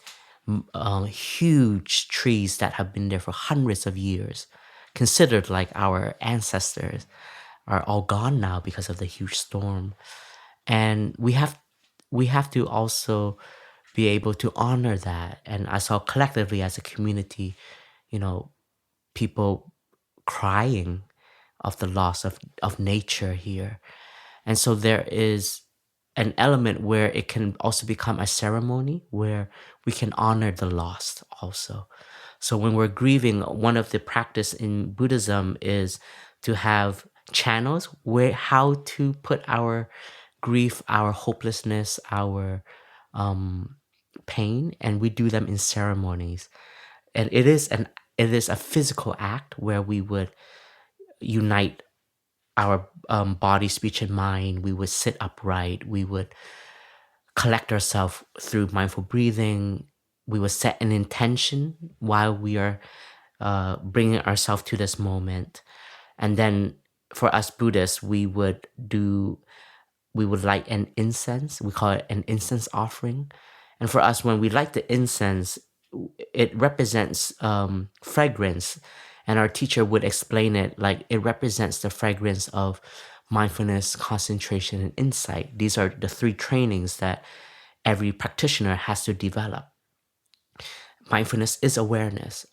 Speaker 2: huge trees that have been there for hundreds of years, considered like our ancestors, are all gone now because of the huge storm. And we have to also be able to honor that. And I saw collectively as a community, people crying of the loss of nature here. And so there is an element where it can also become a ceremony where we can honor the lost also. So when we're grieving, one of the practice in Buddhism is to have channels where how to put our grief, our hopelessness, our pain, and we do them in ceremonies. And it is a physical act where we would unite our body, speech, and mind. We would sit upright. We would collect ourselves through mindful breathing. We would set an intention while we are bringing ourselves to this moment. And then for us Buddhists, we would light an incense. We call it an incense offering. And for us, when we light the incense, it represents fragrance. And our teacher would explain it like it represents the fragrance of mindfulness, concentration, and insight. These are the 3 trainings that every practitioner has to develop. Mindfulness is awareness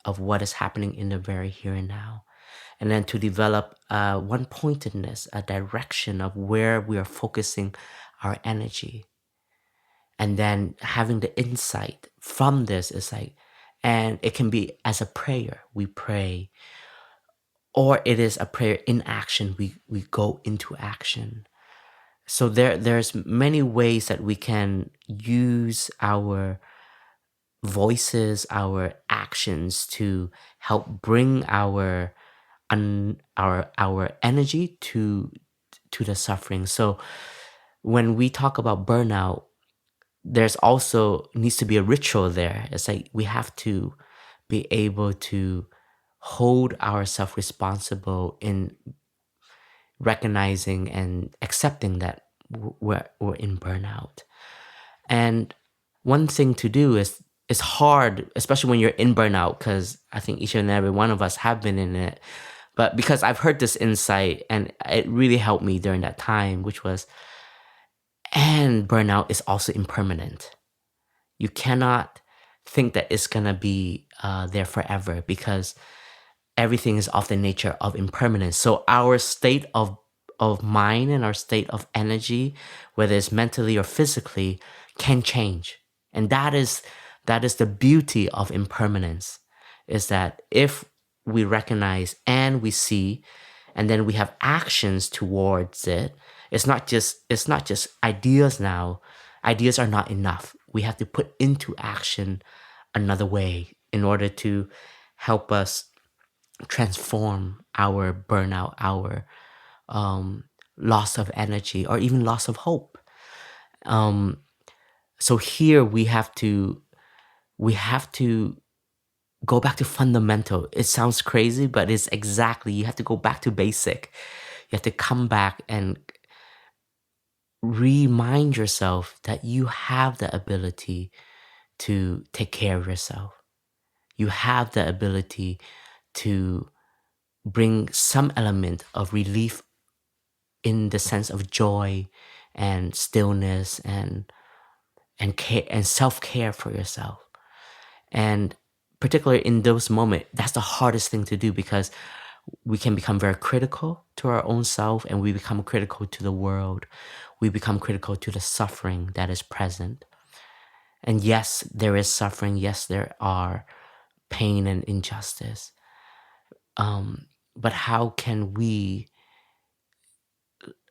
Speaker 2: of what is happening in the very here and now. And then to develop one-pointedness, a direction of where we are focusing our energy. And then having the insight from this is like, and it can be as a prayer, we pray, or it is a prayer in action, we go into action. So there's many ways that we can use our voices, our actions to help bring our energy to the suffering. So when we talk about burnout, there's also needs to be a ritual there. It's like we have to be able to hold ourselves responsible in recognizing and accepting that we're in burnout. And one thing to do is, it's hard, especially when you're in burnout, because I think each and every one of us have been in it. But because I've heard this insight and it really helped me during that time, which was, and burnout is also impermanent. You cannot think that it's going to be there forever, because everything is of the nature of impermanence. So our state of mind and our state of energy, whether it's mentally or physically, can change. And that is the beauty of impermanence, is that if we recognize and we see, and then we have actions towards it, it's not just ideas now. Ideas are not enough. We have to put into action another way in order to help us transform our burnout, our loss of energy, or even loss of hope. So here we have to go back to fundamental. It sounds crazy, but it's exactly, you have to go back to basic. You have to come back and remind yourself that you have the ability to take care of yourself. You have the ability to bring some element of relief in the sense of joy and stillness and care and self-care for yourself. And particularly in those moments, that's the hardest thing to do, because we can become very critical to our own self, and we become critical to the world. We become critical to the suffering that is present. And yes, there is suffering. Yes, there are pain and injustice. But how can we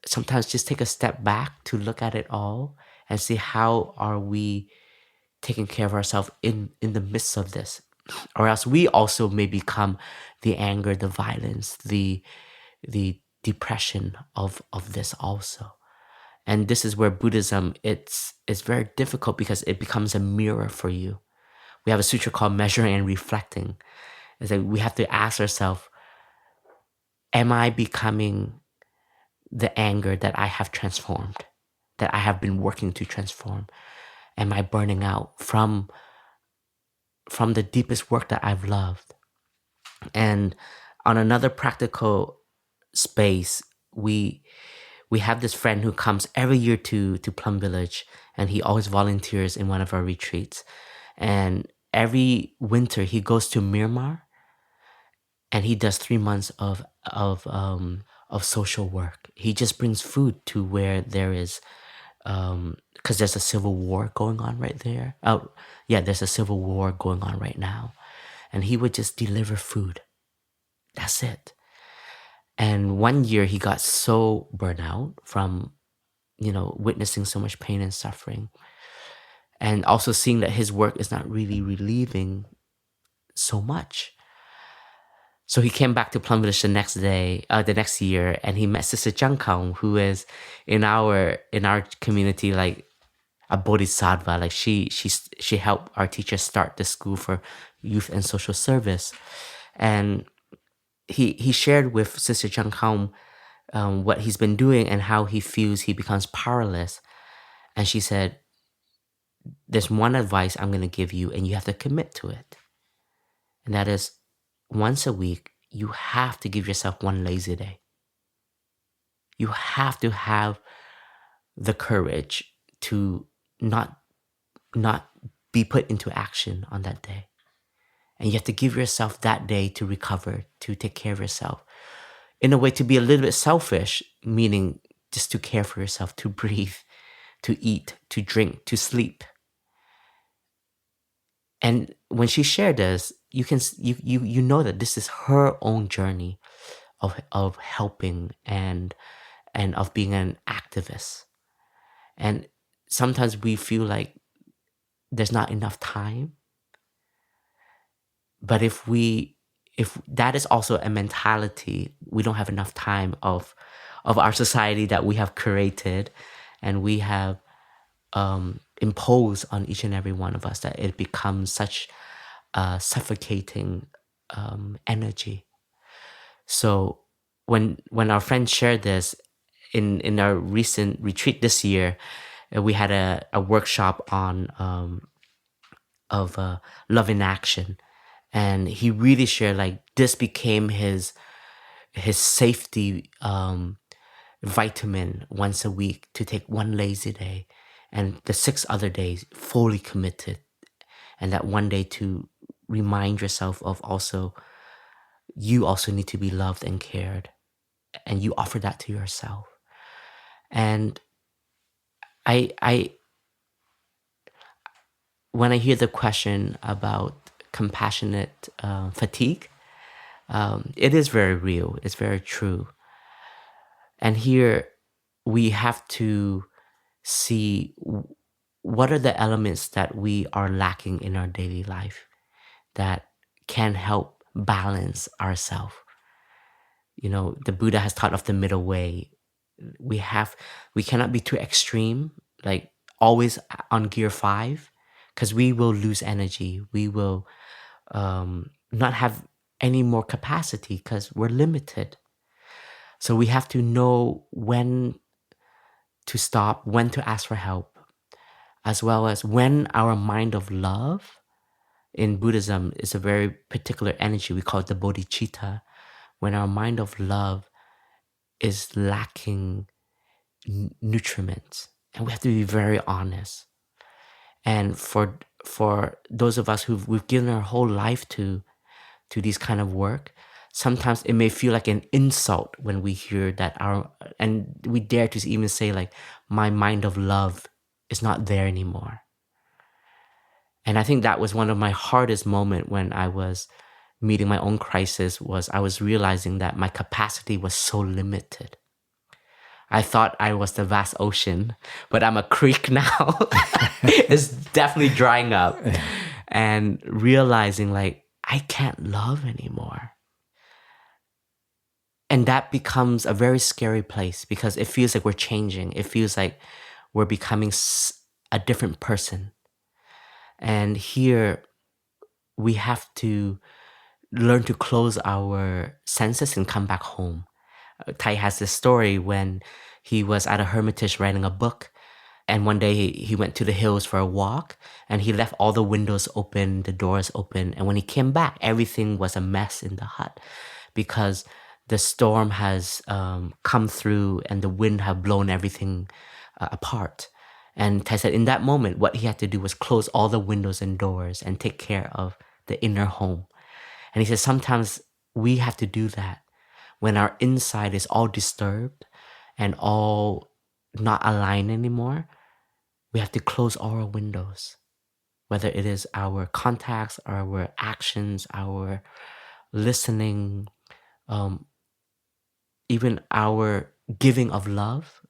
Speaker 2: sometimes just take a step back to look at it all and see how are we taking care of ourselves in the midst of this? Or else we also may become the anger, the violence, the depression of this also. And this is where Buddhism, it's very difficult, because it becomes a mirror for you. We have a sutra called measuring and reflecting. It's like we have to ask ourselves, am I becoming the anger that I have transformed, that I have been working to transform? Am I burning out from the deepest work that I've loved? And on another practical space, we have this friend who comes every year to Plum Village, and he always volunteers in one of our retreats. And every winter he goes to Myanmar, and he does 3 months of social work. He just brings food to where there is, because there's a civil war going on right there. There's a civil war going on right now, and he would just deliver food. That's it. And one year he got so burnt out from, witnessing so much pain and suffering, and also seeing that his work is not really relieving so much. So he came back to Plum Village the next year, and he met Sister Jang Kong, who is in our community like a bodhisattva. Like she helped our teacher start the school for youth and social service, and he shared with Sister Jang Kong what he's been doing and how he feels he becomes powerless. And she said, "There's one advice I'm going to give you, and you have to commit to it, and that is, once a week, you have to give yourself one lazy day. You have to have the courage to not be put into action on that day. And you have to give yourself that day to recover, to take care of yourself. In a way, to be a little bit selfish, meaning just to care for yourself, to breathe, to eat, to drink, to sleep. And when she shared this, you know that this is her own journey of helping and of being an activist. And sometimes we feel like there's not enough time. But if that is also a mentality, we don't have enough time of our society that we have created and we have imposed on each and every one of us, that it becomes such a suffocating energy. So when our friend shared this in our recent retreat this year, we had a workshop on love in action, and he really shared like this became his safety vitamin once a week, to take one lazy day and the 6 other days fully committed, and that one day to remind yourself of also you also need to be loved and cared, and you offer that to yourself. And I when I hear the question about compassionate fatigue, it is very real. It's very true. And here we have to see what are the elements that we are lacking in our daily life that can help balance ourselves. You know, the Buddha has taught of the middle way. We cannot be too extreme, like always on gear 5, because we will lose energy. We will not have any more capacity because we're limited. So we have to know when to stop, when to ask for help, as well as when our mind of love in Buddhism is a very particular energy. We call it the bodhicitta. When our mind of love is lacking nutrients, and we have to be very honest. And for those of us we've given our whole life to these kind of work, sometimes it may feel like an insult when we hear that and we dare to even say like, my mind of love is not there anymore. And I think that was one of my hardest moments when I was meeting my own crisis, was I was realizing that my capacity was so limited. I thought I was the vast ocean, but I'm a creek now. It's definitely drying up. And realizing like, I can't love anymore. And that becomes a very scary place because it feels like we're changing. It feels like we're becoming a different person. And here we have to learn to close our senses and come back home. Tai has this story when he was at a hermitage writing a book, and one day he went to the hills for a walk, and he left all the windows open, the doors open, and when he came back, everything was a mess in the hut because the storm has come through and the wind have blown everything apart. And Tai said in that moment, what he had to do was close all the windows and doors and take care of the inner home. And he said sometimes we have to do that when our inside is all disturbed and all not aligned anymore. We have to close all our windows, whether it is our contacts, our actions, our listening, even our giving of love.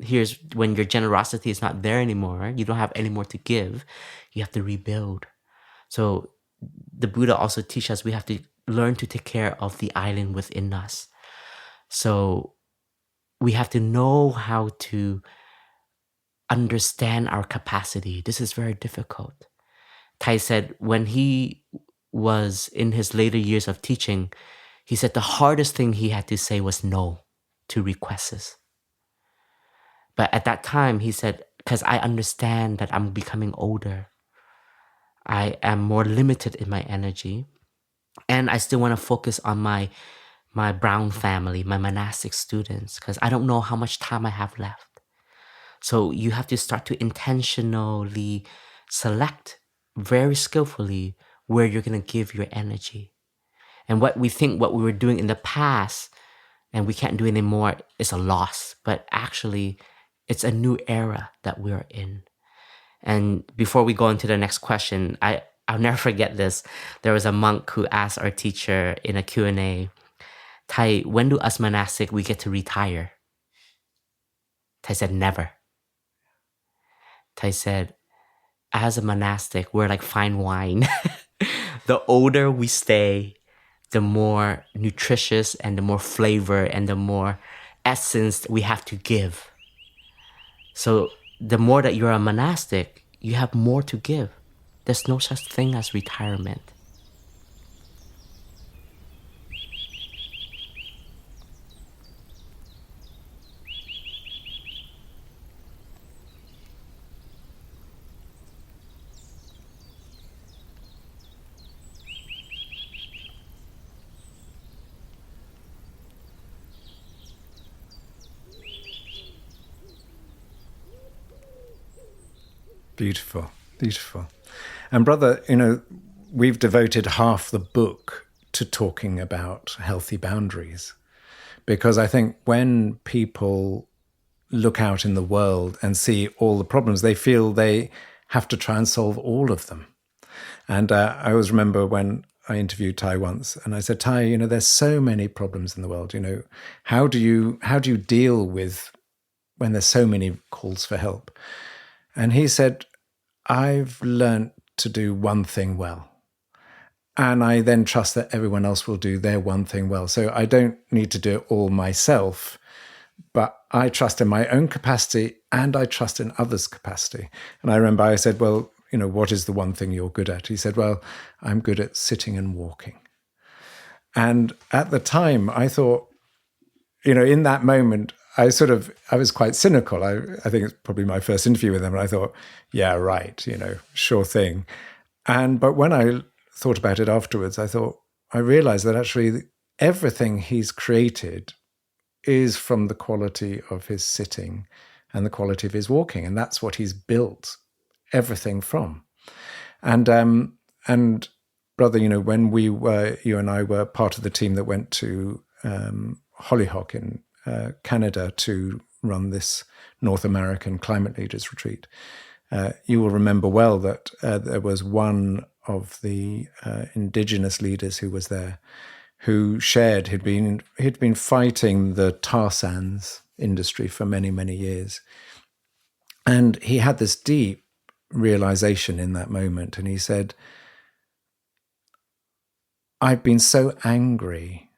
Speaker 2: Here's when your generosity is not there anymore, you don't have any more to give, you have to rebuild. So the Buddha also teaches us we have to learn to take care of the island within us. So we have to know how to understand our capacity. This is very difficult. Tai said when he was in his later years of teaching, he said the hardest thing he had to say was no to requests. But at that time, he said, because I understand that I'm becoming older, I am more limited in my energy, and I still want to focus on my brown family, my monastic students, because I don't know how much time I have left. So you have to start to intentionally select very skillfully where you're going to give your energy. And what we think what we were doing in the past and we can't do anymore is a loss. But actually, It's a new era that we're in. And before we go into the next question, I'll never forget this. There was a monk who asked our teacher in a Q&A, "Thai, when do us monastic we get to retire?" Thai said, "Never." Thai said, "As a monastic, we're like fine wine. The older we stay, the more nutritious and the more flavor and the more essence we have to give. So the more that you're a monastic, you have more to give. There's no such thing as retirement."
Speaker 1: Beautiful, beautiful. And brother, we've devoted half the book to talking about healthy boundaries, because I think when people look out in the world and see all the problems, they feel they have to try and solve all of them. And I always remember when I interviewed Thai once, and I said, "Thai, there's so many problems in the world. How do you deal with when there's so many calls for help?" And he said, "I've learned to do one thing well. And I then trust that everyone else will do their one thing well. So I don't need to do it all myself, but I trust in my own capacity and I trust in others' capacity." And I remember I said, "Well, what is the one thing you're good at?" He said, "Well, I'm good at sitting and walking." And at the time, I thought, in that moment, I was quite cynical. I think it's probably my first interview with him. And I thought, yeah, right, sure thing. But when I thought about it afterwards, I realized that actually everything he's created is from the quality of his sitting and the quality of his walking. And that's what he's built everything from. And brother, when you and I were part of the team that went to Hollyhock in Canada to run this North American climate leaders retreat, you will remember well that there was one of the indigenous leaders who was there who shared he'd been fighting the tar sands industry for many, many years. And he had this deep realization in that moment. And he said, "I've been so angry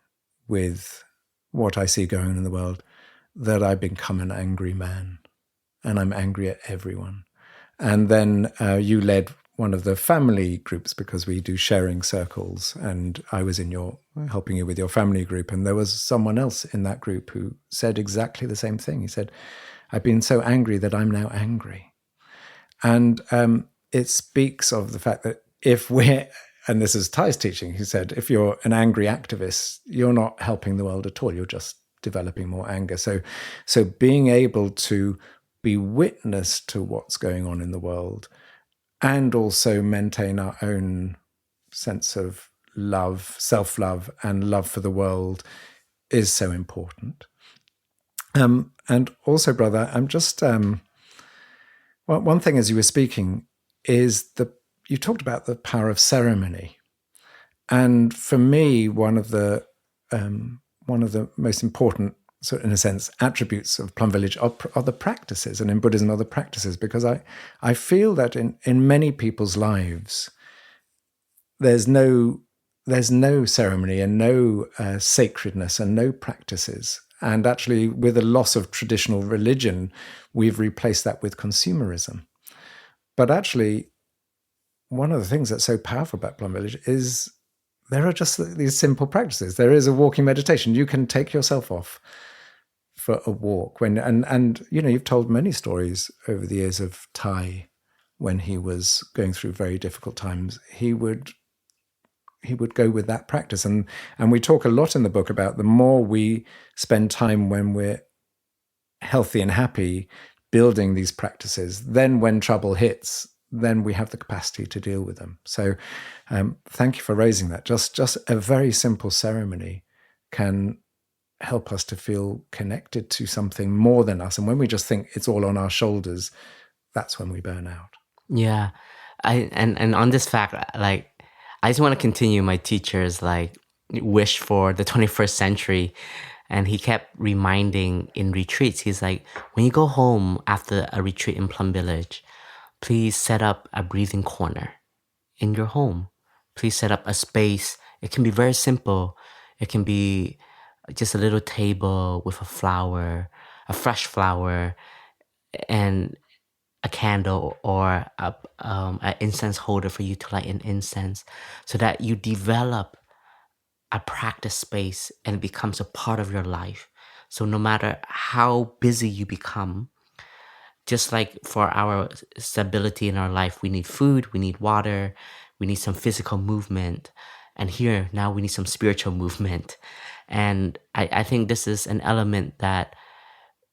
Speaker 1: with what I see going on in the world that I've become an angry man, and I'm angry at everyone." And then you led one of the family groups, because we do sharing circles, and I was helping you with your family group, and there was someone else in that group who said exactly the same thing. He said, "I've been so angry that I'm now angry." And it speaks of the fact that and this is Thai's teaching, he said, if you're an angry activist, you're not helping the world at all. You're just developing more anger. So being able to be witness to what's going on in the world and also maintain our own sense of love, self-love, and love for the world is so important. And also, brother, I'm just one thing as you were speaking is you talked about the power of ceremony, and for me, one of the most important, sort of, in a sense, attributes of Plum Village are the practices, and in Buddhism are the practices, because I feel that in many people's lives, there's no ceremony and no sacredness and no practices. And actually, with the loss of traditional religion, we've replaced that with consumerism. But actually, one of the things that's so powerful about Plum Village is there are just these simple practices. There is a walking meditation. You can take yourself off for a walk. And you've told many stories over the years of Thai when he was going through very difficult times. He would go with that practice. And we talk a lot in the book about the more we spend time when we're healthy and happy building these practices, then when trouble hits, then we have the capacity to deal with them. So thank you for raising that. Just a very simple ceremony can help us to feel connected to something more than us. And when we just think it's all on our shoulders, that's when we burn out.
Speaker 2: Yeah. And on this fact, like, I just want to continue my teacher's like wish for the 21st century. And he kept reminding in retreats, he's like, when you go home after a retreat in Plum Village, please set up a breathing corner in your home. Please set up a space. It can be very simple. It can be just a little table with a flower, a fresh flower, and a candle or an incense holder for you to light an incense, so that you develop a practice space and it becomes a part of your life. So no matter how busy you become, just like for our stability in our life, we need food, we need water, we need some physical movement. And here, now we need some spiritual movement. And I think this is an element that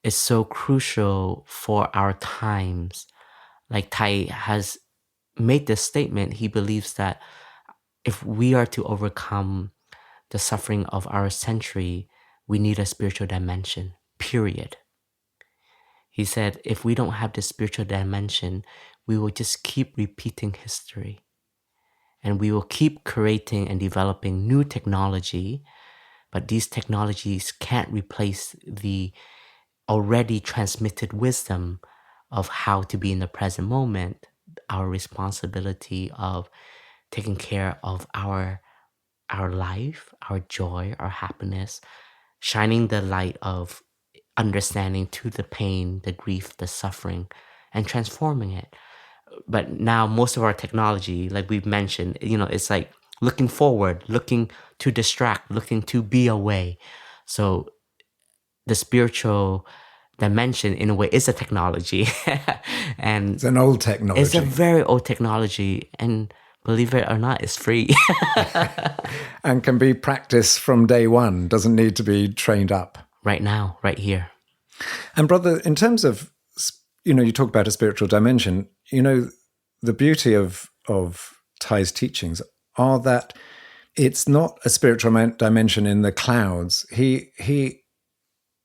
Speaker 2: is so crucial for our times. Like Thich has made this statement. He believes that if we are to overcome the suffering of our century, we need a spiritual dimension, period. He said, if we don't have this spiritual dimension, we will just keep repeating history. And we will keep creating and developing new technology, but these technologies can't replace the already transmitted wisdom of how to be in the present moment, our responsibility of taking care of our life, our joy, our happiness, shining the light of understanding to the pain, the grief, the suffering, and transforming it. But now most of our technology, like we've mentioned, it's like looking forward, looking to distract, looking to be away. So the spiritual dimension, in a way, is a technology. And
Speaker 1: it's an old technology.
Speaker 2: It's a very old technology. And believe it or not, it's free.
Speaker 1: And can be practiced from day one, doesn't need to be trained up.
Speaker 2: Right now, right here.
Speaker 1: And brother, in terms of, you talk about a spiritual dimension, the beauty of Thai's teachings are that it's not a spiritual dimension in the clouds. He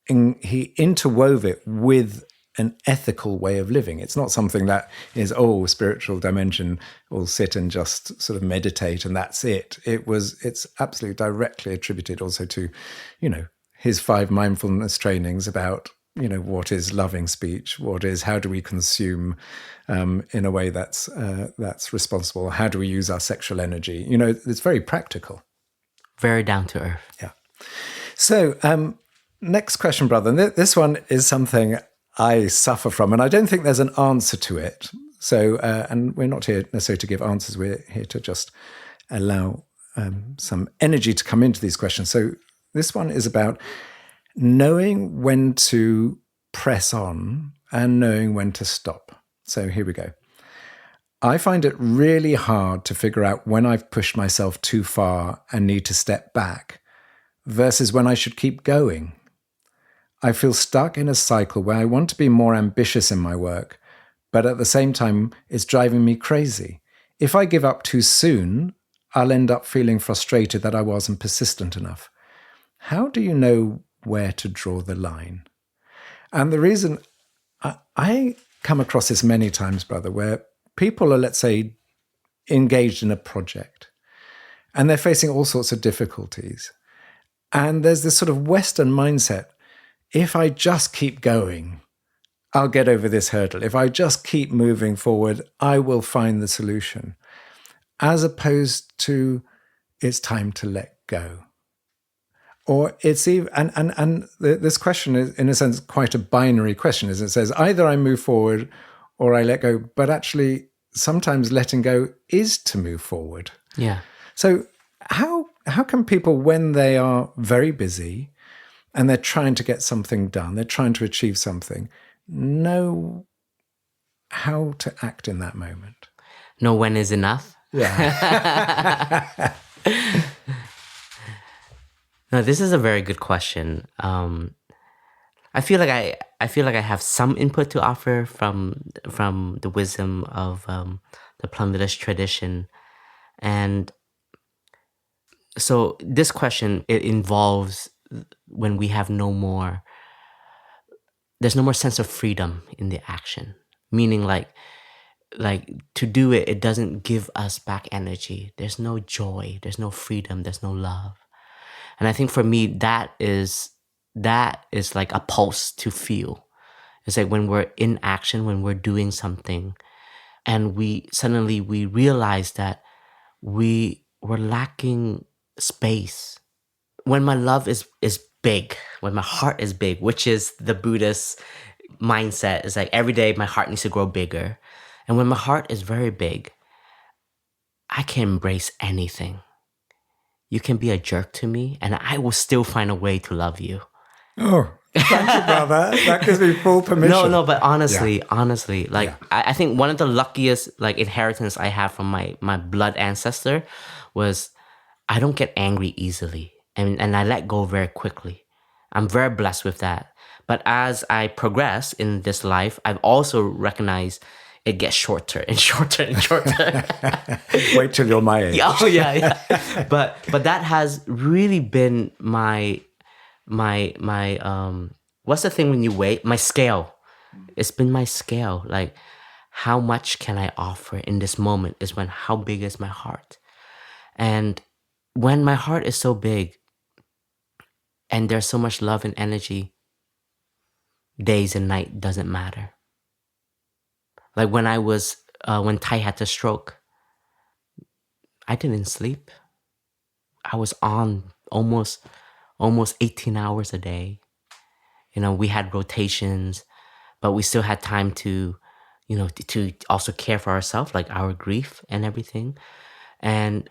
Speaker 1: interwove it with an ethical way of living. It's not something that is, spiritual dimension, we'll sit and just sort of meditate and that's it. It's absolutely directly attributed also to, his 5 mindfulness trainings about, what is loving speech, how do we consume in a way that's responsible, how do we use our sexual energy? It's very practical.
Speaker 2: Very down to earth.
Speaker 1: Yeah. So next question, brother. This one is something I suffer from, and I don't think there's an answer to it. So, and we're not here necessarily to give answers. We're here to just allow some energy to come into these questions. So this one is about knowing when to press on and knowing when to stop. So here we go. I find it really hard to figure out when I've pushed myself too far and need to step back versus when I should keep going. I feel stuck in a cycle where I want to be more ambitious in my work, but at the same time, it's driving me crazy. If I give up too soon, I'll end up feeling frustrated that I wasn't persistent enough. How do you know where to draw the line? And the reason I come across this many times, brother, where people are, let's say, engaged in a project and they're facing all sorts of difficulties. And there's this sort of Western mindset. If I just keep going, I'll get over this hurdle. If I just keep moving forward, I will find the solution. As opposed to, it's time to let go. Or it's even, and this question is, in a sense, quite a binary question, as it says, either I move forward or I let go. But actually, sometimes letting go is to move forward.
Speaker 2: Yeah.
Speaker 1: So how can people, when they are very busy and they're trying to get something done, they're trying to achieve something, know how to act in that moment?
Speaker 2: Know when is enough?
Speaker 1: Yeah.
Speaker 2: No, this is a very good question. I feel like I have some input to offer from the wisdom of the Plum Village tradition, and so this question, it involves when we have there's no more sense of freedom in the action. Meaning like to do it, it doesn't give us back energy. There's no joy, there's no freedom, there's no love. And I think for me, that is like a pulse to feel. It's like when we're in action, when we're doing something, and we realize that we're lacking space. When my love is big, when my heart is big, which is the Buddhist mindset, is like every day my heart needs to grow bigger. And when my heart is very big, I can embrace anything. You can be a jerk to me and I will still find a way to love you.
Speaker 1: Oh, thank you, brother. That gives me full permission.
Speaker 2: No, but honestly, like I think one of the luckiest like inheritance I have from my blood ancestor was I don't get angry easily, and I let go very quickly. I'm very blessed with that. But as I progress in this life, I've also recognized it gets shorter and shorter and shorter.
Speaker 1: Wait till you're my age.
Speaker 2: Oh yeah. But that has really been my what's the thing when you weigh? My scale. It's been my scale. Like, how much can I offer in this moment is when how big is my heart. And when my heart is so big and there's so much love and energy, days and night doesn't matter. Like when when Thai had the stroke, I didn't sleep. I was on almost 18 hours a day. We had rotations, but we still had time to also care for ourselves, like our grief and everything. And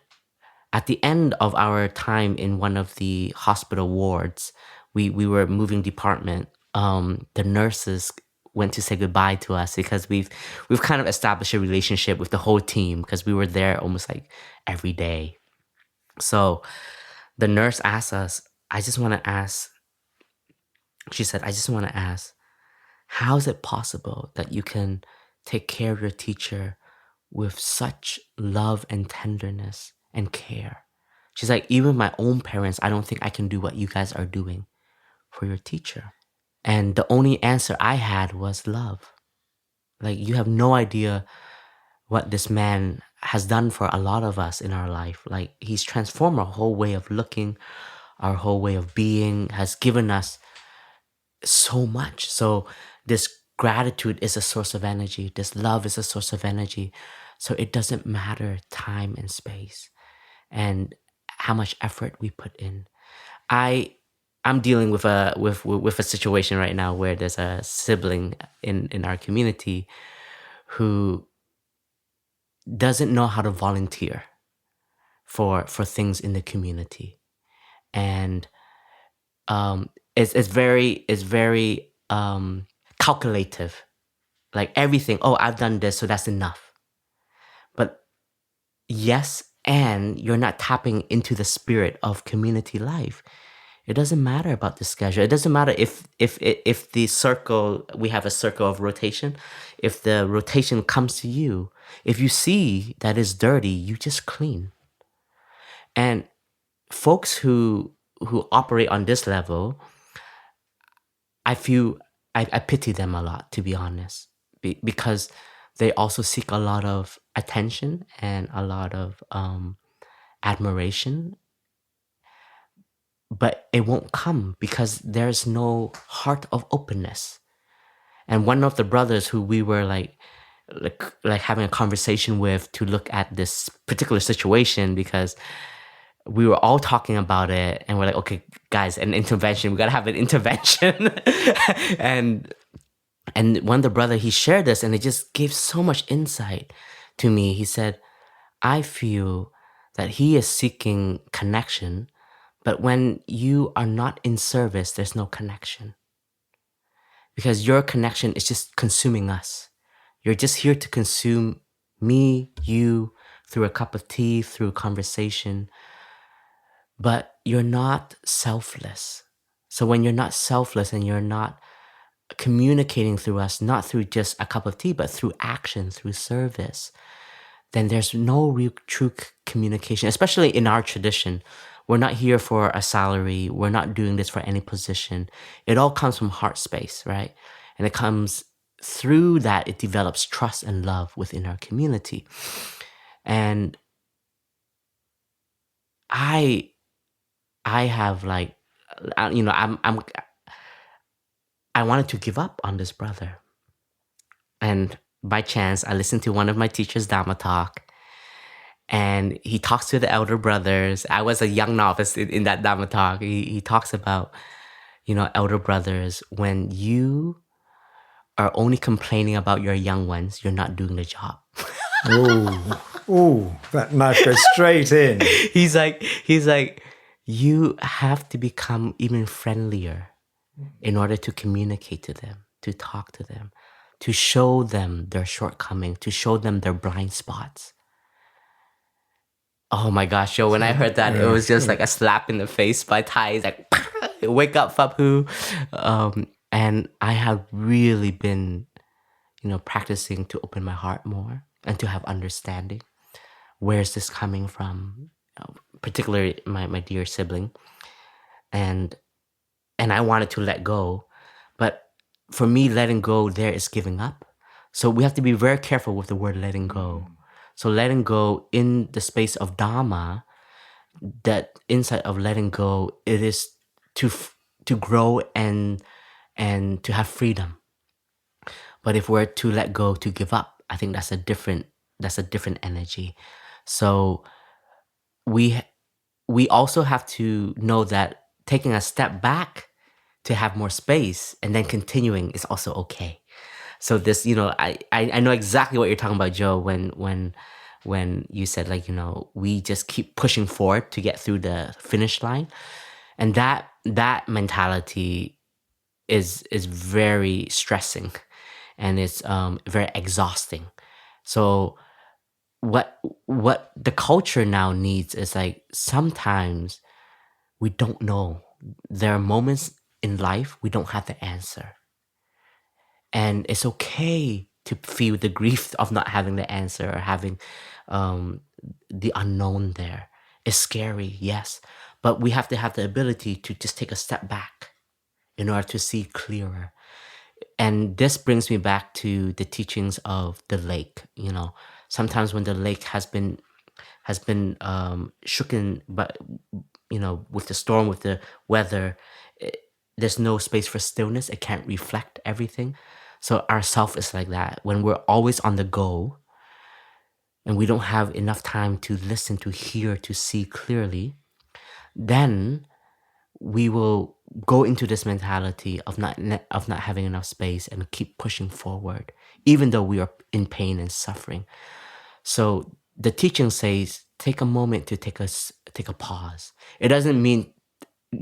Speaker 2: at the end of our time in one of the hospital wards, we were moving department. The nurses went to say goodbye to us because we've kind of established a relationship with the whole team because we were there almost like every day. So the nurse asked us, she said, I just want to ask, how is it possible that you can take care of your teacher with such love and tenderness and care? She's like, even my own parents, I don't think I can do what you guys are doing for your teacher. And the only answer I had was love. Like, you have no idea what this man has done for a lot of us in our life. Like, he's transformed our whole way of looking, our whole way of being, has given us so much. So this gratitude is a source of energy. This love is a source of energy. So it doesn't matter time and space and how much effort we put in. I'm dealing with a situation right now where there's a sibling in our community who doesn't know how to volunteer for things in the community, and it's very calculative, like everything. Oh, I've done this, so that's enough. But yes, and you're not tapping into the spirit of community life. It doesn't matter about the schedule. It doesn't matter if the circle, we have a circle of rotation. If the rotation comes to you, if you see that it's dirty, you just clean. And folks who operate on this level, I pity them a lot, to be honest, because they also seek a lot of attention and a lot of admiration. But it won't come because there's no heart of openness. And one of the brothers who we were like having a conversation with to look at this particular situation, because we were all talking about it and we're like, okay, guys, an intervention. We got to have an intervention. and one of the brother, he shared this and it just gave so much insight to me. He said, I feel that he is seeking connection, but when you are not in service, there's no connection. Because your connection is just consuming us. You're just here to consume me, you, through a cup of tea, through conversation. But you're not selfless. So when you're not selfless and you're not communicating through us, not through just a cup of tea, but through action, through service, then there's no real true communication, especially in our tradition, We're not here for a salary. We're not doing this for any position. It all comes from heart space, right? And it comes through that, it develops trust and love within our community. And I have like, I wanted to give up on this brother. And by chance, I listened to one of my teachers' Dhamma talk, and he talks to the elder brothers. I was a young novice in that Dhamma talk. He talks about, elder brothers, when you are only complaining about your young ones, you're not doing the job.
Speaker 1: Oh, that knife goes straight in.
Speaker 2: He's like, you have to become even friendlier in order to communicate to them, to talk to them, to show them their shortcomings, to show them their blind spots. Oh my gosh, yo, when I heard that, it was just like a slap in the face by Thai. It's like, wake up, Phap Huu. And I have really been, practicing to open my heart more and to have understanding. Where's this coming from? Particularly my dear sibling. And I wanted to let go. But for me, letting go there is giving up. So we have to be very careful with the word letting go. So letting go in the space of Dhamma, that insight of letting go, it is to grow and to have freedom. But if we're to let go, to give up, I think that's a different energy. So we also have to know that taking a step back to have more space and then continuing is also okay. So this, I know exactly what you're talking about, Jo, when you said, like, we just keep pushing forward to get through the finish line. And that mentality is very stressing, and it's very exhausting. So what the culture now needs is, like, sometimes we don't know. There are moments in life we don't have the answer. And it's okay to feel the grief of not having the answer or having the unknown there. It's scary, yes. But we have to have the ability to just take a step back in order to see clearer. And this brings me back to the teachings of the lake. Sometimes when the lake has been shooken, but with the storm, with the weather, there's no space for stillness. It can't reflect everything. So our self is like that. When we're always on the go and we don't have enough time to listen, to hear, to see clearly, then we will go into this mentality of not having enough space and keep pushing forward, even though we are in pain and suffering. So the teaching says, take a moment to take a pause. It doesn't mean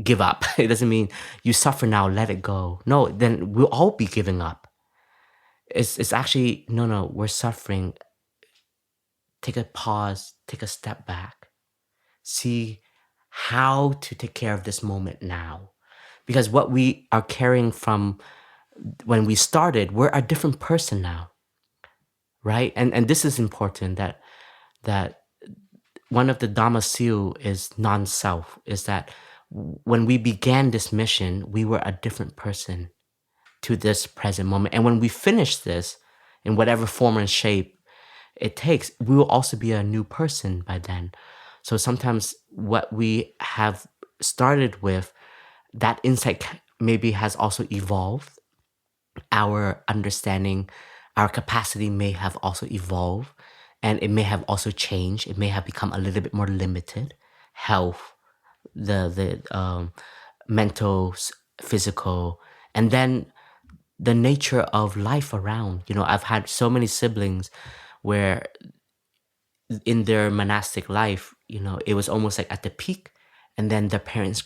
Speaker 2: give up. It doesn't mean you suffer now, let it go. No, then we'll all be giving up. It's actually, no, we're suffering. Take a pause, take a step back. See how to take care of this moment now. Because what we are carrying from when we started, we're a different person now, right? And this is important, that one of the Dhamma seal is non-self, is that when we began this mission, we were a different person to this present moment. And when we finish this, in whatever form and shape it takes, we will also be a new person by then. So sometimes what we have started with, that insight maybe has also evolved. Our understanding, our capacity may have also evolved, and it may have also changed. It may have become a little bit more limited. Health, the mental, physical, and then the nature of life around. I've had so many siblings where in their monastic life, it was almost like at the peak, and then their parents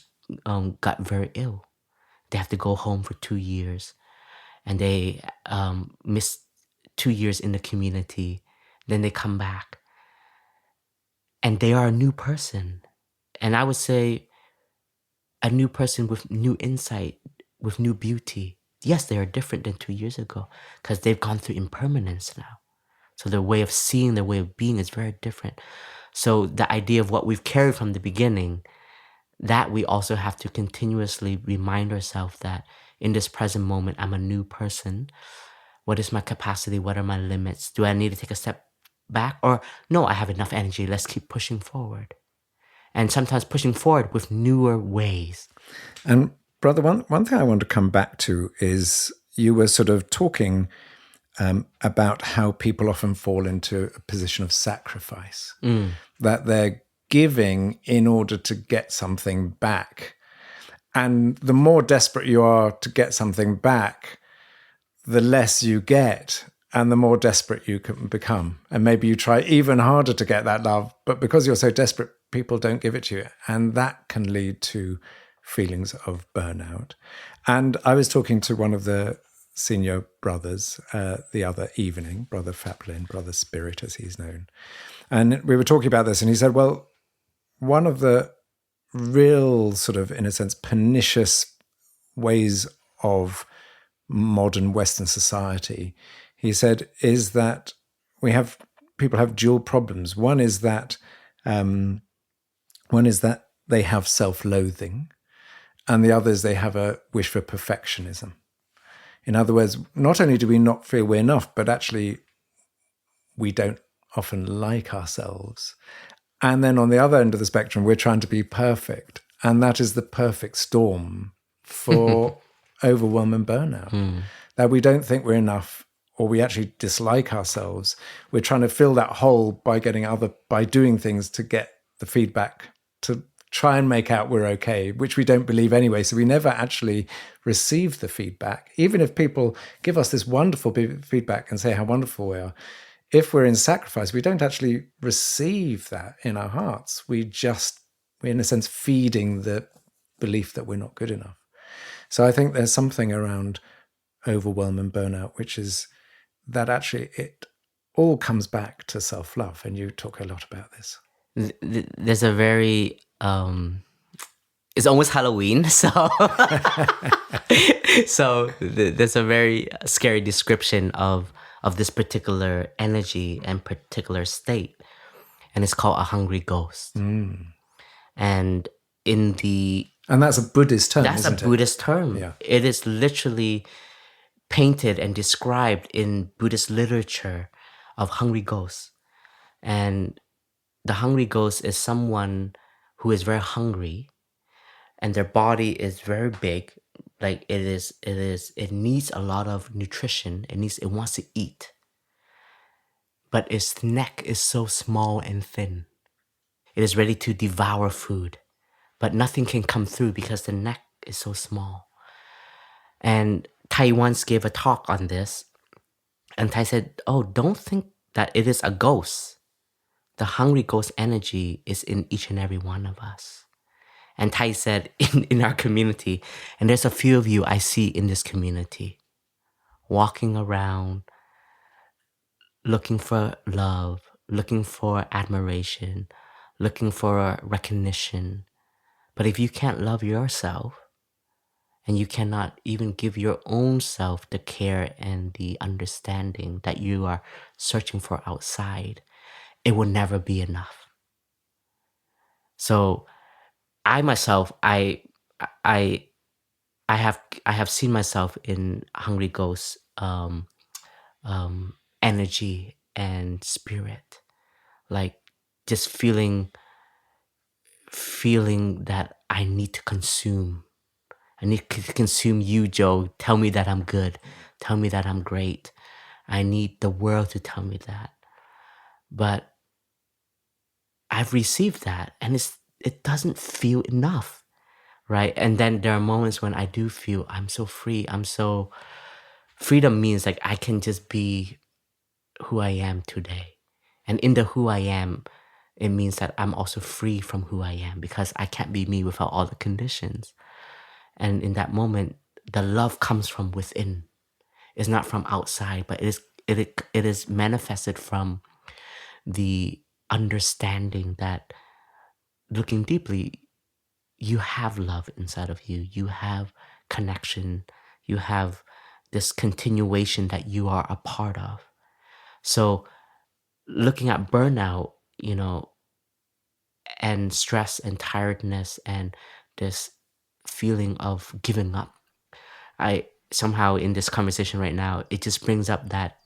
Speaker 2: got very ill. They have to go home for 2 years, and they miss 2 years in the community. Then they come back, and they are a new person. And I would say a new person with new insight, with new beauty. Yes, they are different than 2 years ago because they've gone through impermanence now. So their way of seeing, their way of being is very different. So the idea of what we've carried from the beginning, that we also have to continuously remind ourselves that in this present moment, I'm a new person. What is my capacity? What are my limits? Do I need to take a step back? Or no, I have enough energy. Let's keep pushing forward. And sometimes pushing forward with newer ways.
Speaker 1: And brother, one thing I want to come back to is you were sort of talking about how people often fall into a position of sacrifice, that they're giving in order to get something back. And the more desperate you are to get something back, the less you get and the more desperate you can become. And maybe you try even harder to get that love, but because you're so desperate, people don't give it to you. And that can lead to feelings of burnout. And I was talking to one of the senior brothers the other evening, Brother Phap Huu, Brother Spirit as he's known. And we were talking about this and he said, well, one of the real sort of, in a sense, pernicious ways of modern Western society, he said, is that people have dual problems. One is that they have self-loathing, and the other is they have a wish for perfectionism. In other words, not only do we not feel we're enough, but actually we don't often like ourselves. And then on the other end of the spectrum, we're trying to be perfect. And that is the perfect storm for overwhelm and burnout. That we don't think we're enough, or we actually dislike ourselves. We're trying to fill that hole by doing things to get the feedback, to try and make out we're okay, which we don't believe anyway. So we never actually receive the feedback. Even if people give us this wonderful feedback and say how wonderful we are, if we're in sacrifice, we don't actually receive that in our hearts. We're in a sense feeding the belief that we're not good enough. So I think there's something around overwhelm and burnout, which is that actually it all comes back to self-love. And you talk a lot about this.
Speaker 2: There's a very, it's almost Halloween, so there's a very scary description of this particular energy and particular state, and it's called a hungry ghost. And
Speaker 1: that's a Buddhist term.
Speaker 2: That's
Speaker 1: isn't
Speaker 2: a Buddhist term.
Speaker 1: Yeah.
Speaker 2: It is literally painted and described in Buddhist literature of hungry ghosts. And the hungry ghost is someone who is very hungry, and their body is very big. Like it needs a lot of nutrition. It wants to eat. But its neck is so small and thin. It is ready to devour food, but nothing can come through because the neck is so small. And Tai once gave a talk on this, and Tai said, oh, don't think that it is a ghost. The hungry ghost energy is in each and every one of us. And Tai said, in our community, and there's a few of you I see in this community, walking around, looking for love, looking for admiration, looking for recognition. But if you can't love yourself, and you cannot even give your own self the care and the understanding that you are searching for outside, it will never be enough. So I myself, I have seen myself in hungry ghost energy and spirit, like just feeling that I need to consume. I need to consume you, Jo. Tell me that I'm good. Tell me that I'm great. I need the world to tell me that. But I've received that, and it doesn't feel enough, right? And then there are moments when I do feel I'm so free. Freedom means like I can just be who I am today. And in the who I am, it means that I'm also free from who I am, because I can't be me without all the conditions. And in that moment, the love comes from within. It's not from outside, but it is manifested from the understanding that, looking deeply, you have love inside of you. You have connection. You have this continuation that you are a part of. So looking at burnout, and stress and tiredness and this feeling of giving up. I somehow in this conversation right now, it just brings up that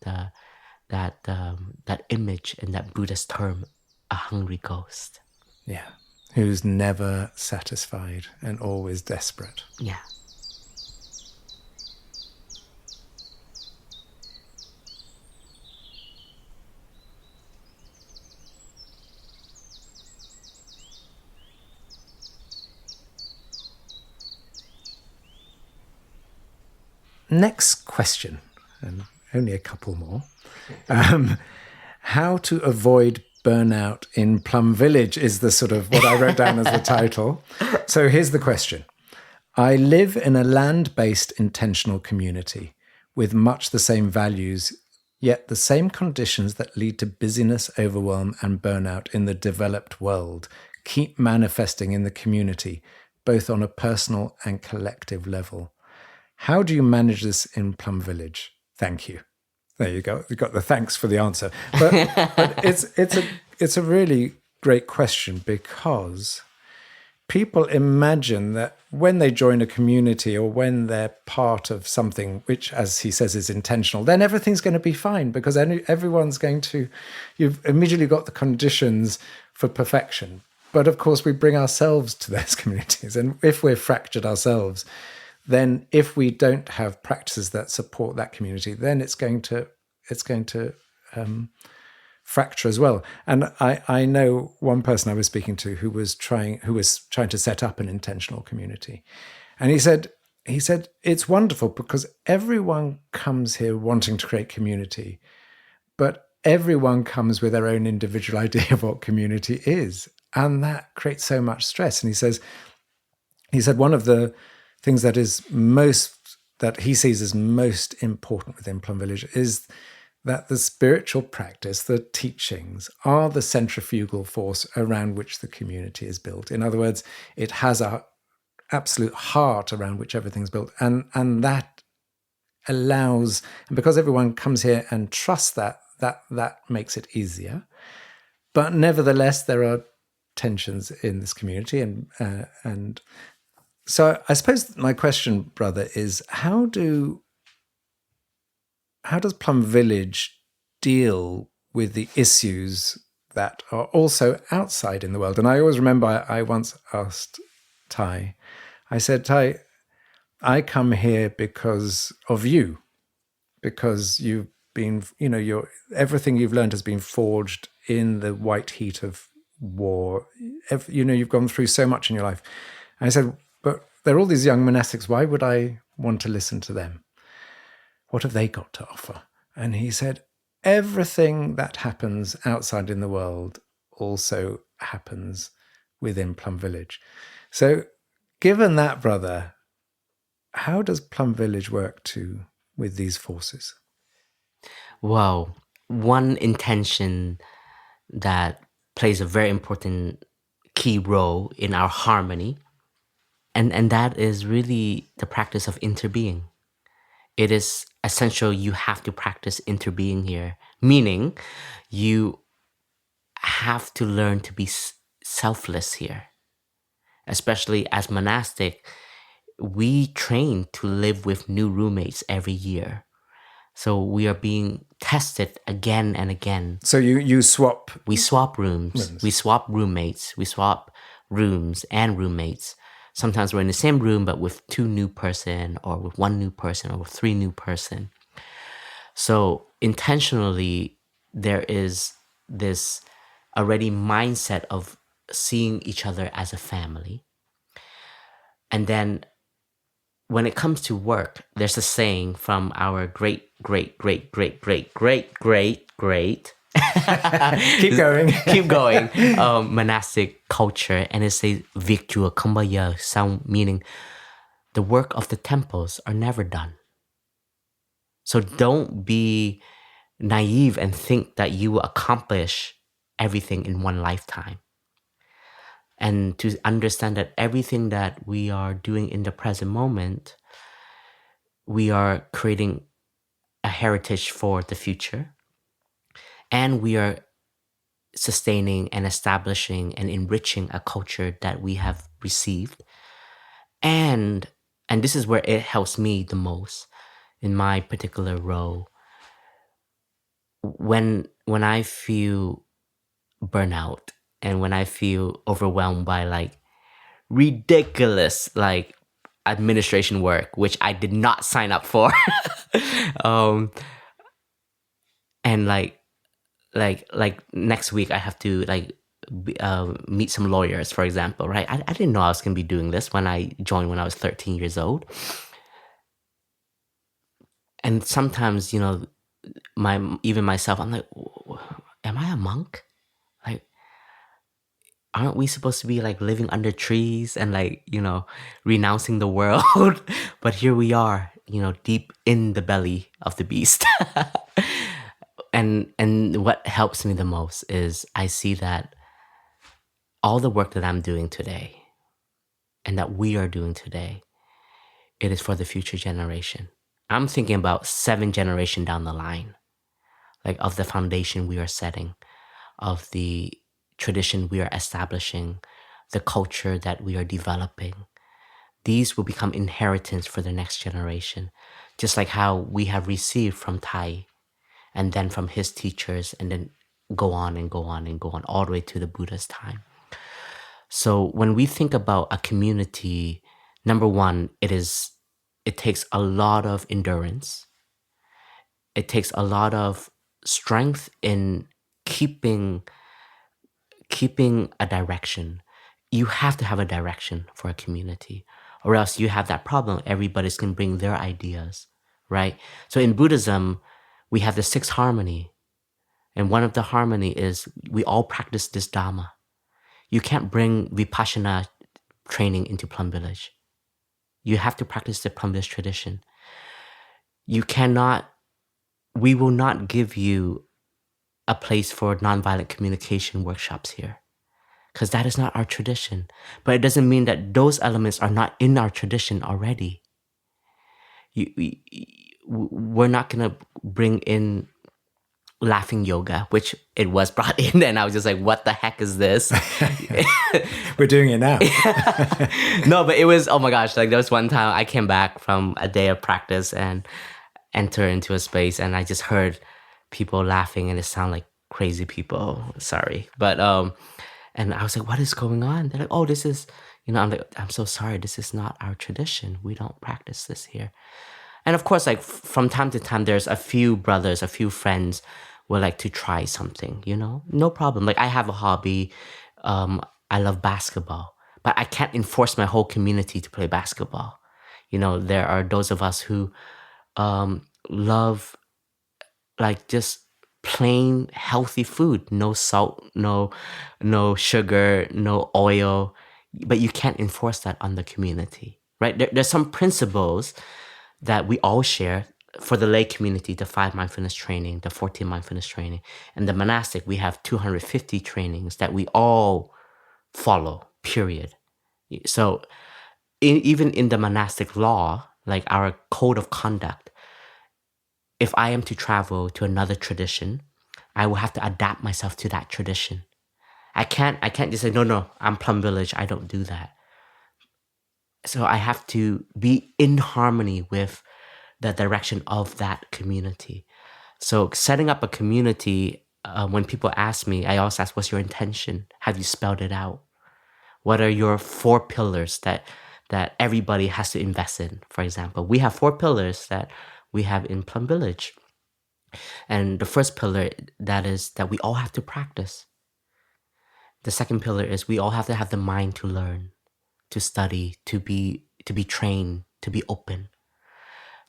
Speaker 2: image and that Buddhist term, a hungry ghost.
Speaker 1: Yeah. Who's never satisfied and always desperate.
Speaker 2: Yeah.
Speaker 1: Next question, and only a couple more. How to avoid burnout in Plum Village is the sort of what I wrote down as the title. So here's the question. I live in a land-based intentional community with much the same values, yet the same conditions that lead to busyness, overwhelm, and burnout in the developed world keep manifesting in the community, both on a personal and collective level. How do you manage this in Plum Village? Thank you. There you go. You got the thanks for the answer. But it's a really great question, because people imagine that when they join a community or when they're part of something which, as he says, is intentional, then everything's going to be fine, because everyone's going to, you've immediately got the conditions for perfection. But of course, we bring ourselves to those communities. And if we're fractured ourselves, then if we don't have practices that support that community, then it's going to fracture as well. And I know one person I was speaking to who was trying to set up an intentional community, and he said it's wonderful because everyone comes here wanting to create community, but everyone comes with their own individual idea of what community is, and that creates so much stress. And he said one of the things that he sees as most important within Plum Village is that the spiritual practice, the teachings, are the centrifugal force around which the community is built. In other words, it has a absolute heart around which everything's built, and that allows, and because everyone comes here and trusts that makes it easier. But nevertheless, there are tensions in this community, and so I suppose my question, brother, is how does Plum Village deal with the issues that are also outside in the world? And I always remember I once asked Tai, I said, Tai, I come here because of you, because you've been, everything you've learned has been forged in the white heat of war. You've gone through so much in your life. And I said, but there are all these young monastics. Why would I want to listen to them? What have they got to offer? And he said, everything that happens outside in the world also happens within Plum Village. So given that, brother, how does Plum Village work with these forces?
Speaker 2: Wow. One intention that plays a very important key role in our harmony, and that is really the practice of interbeing. It is essential. You have to practice interbeing here, meaning you have to learn to be selfless here. Especially as monastic, we train to live with new roommates every year. So we are being tested again and again.
Speaker 1: So you swap?
Speaker 2: We swap rooms. We swap roommates. We swap rooms and roommates. Sometimes we're in the same room, but with 2 new person, or with 1 new person, or with 3 new person. So intentionally, there is this already mindset of seeing each other as a family. And then when it comes to work, there's a saying from our great keep going monastic culture, and it says việc chùa không bao giờ xong, meaning the work of the temples are never done. So don't be naive and think that you will accomplish everything in one lifetime. And to understand that everything that we are doing in the present moment, we are creating a heritage for the future. And we are sustaining and establishing and enriching a culture that we have received. And this is where it helps me the most in my particular role. When I feel burnout and when I feel overwhelmed by like ridiculous like administration work, which I did not sign up for, and like next week I have to like meet some lawyers, for example, right? I didn't know I was gonna be doing this when I joined when I was 13 years old. And sometimes, you know, even myself, I'm like, am I a monk? Like, aren't we supposed to be like living under trees and like, you know, renouncing the world? But here we are, you know, deep in the belly of the beast. And what helps me the most is I see that all the work that I'm doing today and that we are doing today, it is for the future generation. I'm thinking about 7 generations down the line, like of the foundation we are setting, of the tradition we are establishing, the culture that we are developing. These will become inheritance for the next generation, just like how we have received from TWOII and then from his teachers, and then go on and go on and go on all the way to the Buddha's time. So when we think about a community, number one, it takes a lot of endurance. It takes a lot of strength in keeping a direction. You have to have a direction for a community, or else you have that problem. Everybody's can bring their ideas, right? So in Buddhism, we have the 6th harmony. And one of the harmony is we all practice this Dhamma. You can't bring Vipassana training into Plum Village. You have to practice the Plum Village tradition. We will not give you a place for nonviolent communication workshops here, because that is not our tradition. But it doesn't mean that those elements are not in our tradition already. We're not going to bring in laughing yoga, which it was brought in, and I was just like, what the heck is this?
Speaker 1: We're doing it now.
Speaker 2: No, but it was, oh my gosh, like there was one time I came back from a day of practice and enter into a space, and I just heard people laughing, and it sounded like crazy people. Sorry. But and I was like, what is going on? They're like, oh, this is, you know, I'm like, I'm so sorry, this is not our tradition. We don't practice this here. And of course, like from time to time, there's a few brothers, a few friends would like to try something, you know, no problem. Like I have a hobby. I love basketball, but I can't enforce my whole community to play basketball. You know, there are those of us who love like just plain healthy food, no salt, no sugar, no oil, but you can't enforce that on the community, right? There's some principles that we all share. For the lay community, the 5 mindfulness training, the 14 mindfulness training, and the monastic, we have 250 trainings that we all follow, period. So even in the monastic law, like our code of conduct, if I am to travel to another tradition, I will have to adapt myself to that tradition. I can't just say, no, I'm Plum Village, I don't do that. So I have to be in harmony with the direction of that community. So setting up a community, when people ask me, I always ask, what's your intention? Have you spelled it out? What are your 4 pillars that everybody has to invest in? For example, we have 4 pillars that we have in Plum Village. And the first pillar, that is that we all have to practice. The second pillar is we all have to have the mind to learn, to study, to be trained, to be open.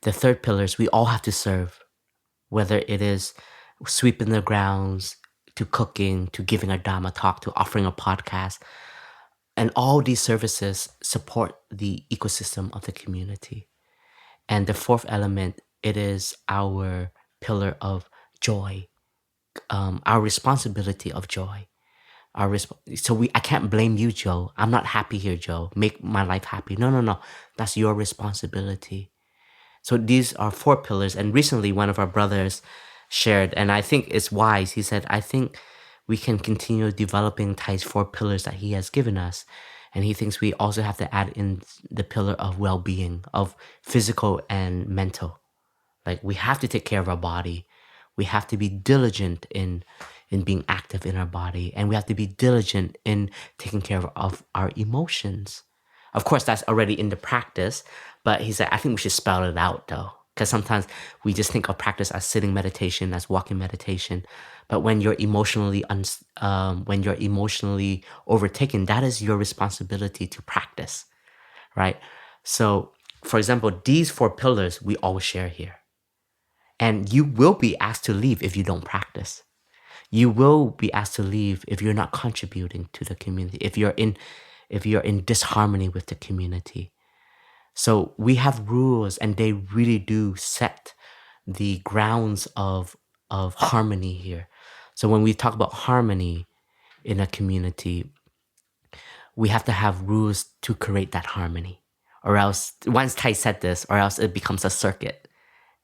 Speaker 2: The third pillar is we all have to serve, whether it is sweeping the grounds, to cooking, to giving a Dhamma talk, to offering a podcast. And all these services support the ecosystem of the community. And the fourth element, it is our pillar of joy, our responsibility of joy. I can't blame you, Joe. I'm not happy here, Joe. Make my life happy. No. That's your responsibility. So these are 4 pillars. And recently, one of our brothers shared, and I think it's wise. He said, I think we can continue developing Thai's 4 pillars that he has given us. And he thinks we also have to add in the pillar of well-being, of physical and mental. Like, we have to take care of our body. We have to be diligent in being active in our body. And we have to be diligent in taking care of our emotions. Of course, that's already in the practice. But he said, I think we should spell it out, though. Because sometimes we just think of practice as sitting meditation, as walking meditation. But when you're emotionally overtaken, that is your responsibility to practice, right? So, for example, these 4 pillars we all share here. And you will be asked to leave if you don't practice. You will be asked to leave if you're not contributing to the community, if you're in disharmony with the community. So we have rules, and they really do set the grounds of harmony here. So when we talk about harmony in a community, we have to have rules to create that harmony. Or else, once Thai said this, or else it becomes a circuit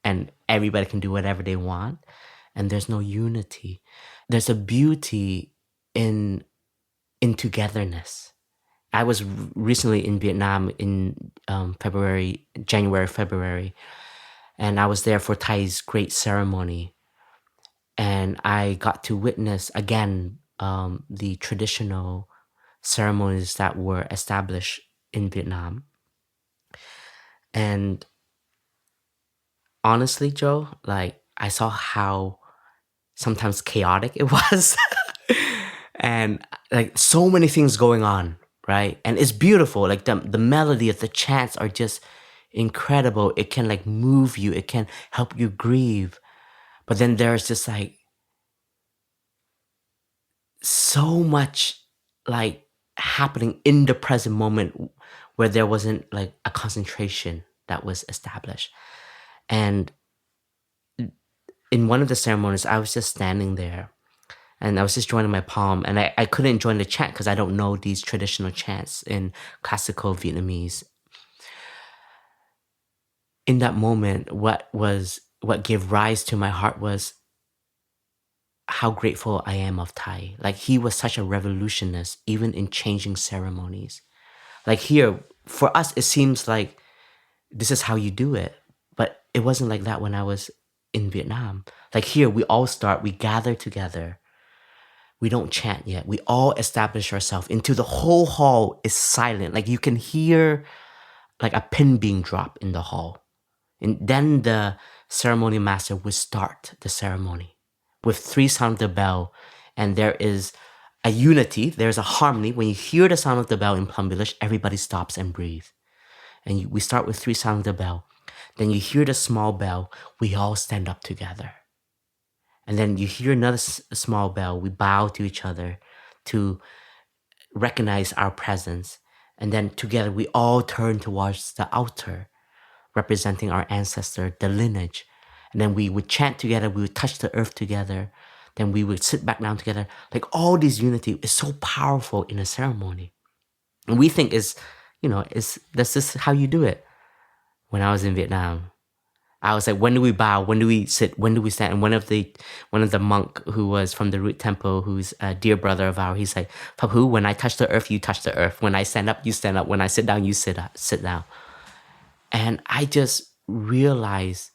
Speaker 2: and everybody can do whatever they want and there's no unity. There's a beauty in togetherness. I was recently in Vietnam in January, February, and I was there for Thai's great ceremony. And I got to witness again the traditional ceremonies that were established in Vietnam. And honestly, Jo, like, I saw how sometimes chaotic it was. And like so many things going on, right? And it's beautiful. Like the melody of the chants are just incredible. It can like move you. It can help you grieve. But then there's just like so much like happening in the present moment where there wasn't like a concentration that was established. And in one of the ceremonies, I was just standing there and I was just joining my palm, and I couldn't join the chant because I don't know these traditional chants in classical Vietnamese. In that moment, what gave rise to my heart was how grateful I am of Thai. Like, he was such a revolutionist, even in changing ceremonies. Like here, for us, it seems like this is how you do it. But it wasn't like that when I was in Vietnam. Like here, we all start, we gather together. We don't chant yet. We all establish ourselves into the whole hall is silent. Like you can hear like a pin being dropped in the hall. And then the ceremony master would start the ceremony with 3 sounds of the bell. And there is a unity, there's a harmony. When you hear the sound of the bell in Plum Village, everybody stops and breathes. And we start with 3 sounds of the bell. Then you hear the small bell, we all stand up together. And then you hear another small bell, we bow to each other to recognize our presence. And then together we all turn towards the altar, representing our ancestor, the lineage. And then we would chant together, we would touch the earth together. Then we would sit back down together. Like all this unity is so powerful in a ceremony. And we think that's just how you do it. When I was in Vietnam, I was like, when do we bow? When do we sit? When do we stand? And one of the monk who was from the root temple, who's a dear brother of ours, he's like, Phap Huu, when I touch the earth, you touch the earth. When I stand up, you stand up. When I sit down, you sit down. And I just realized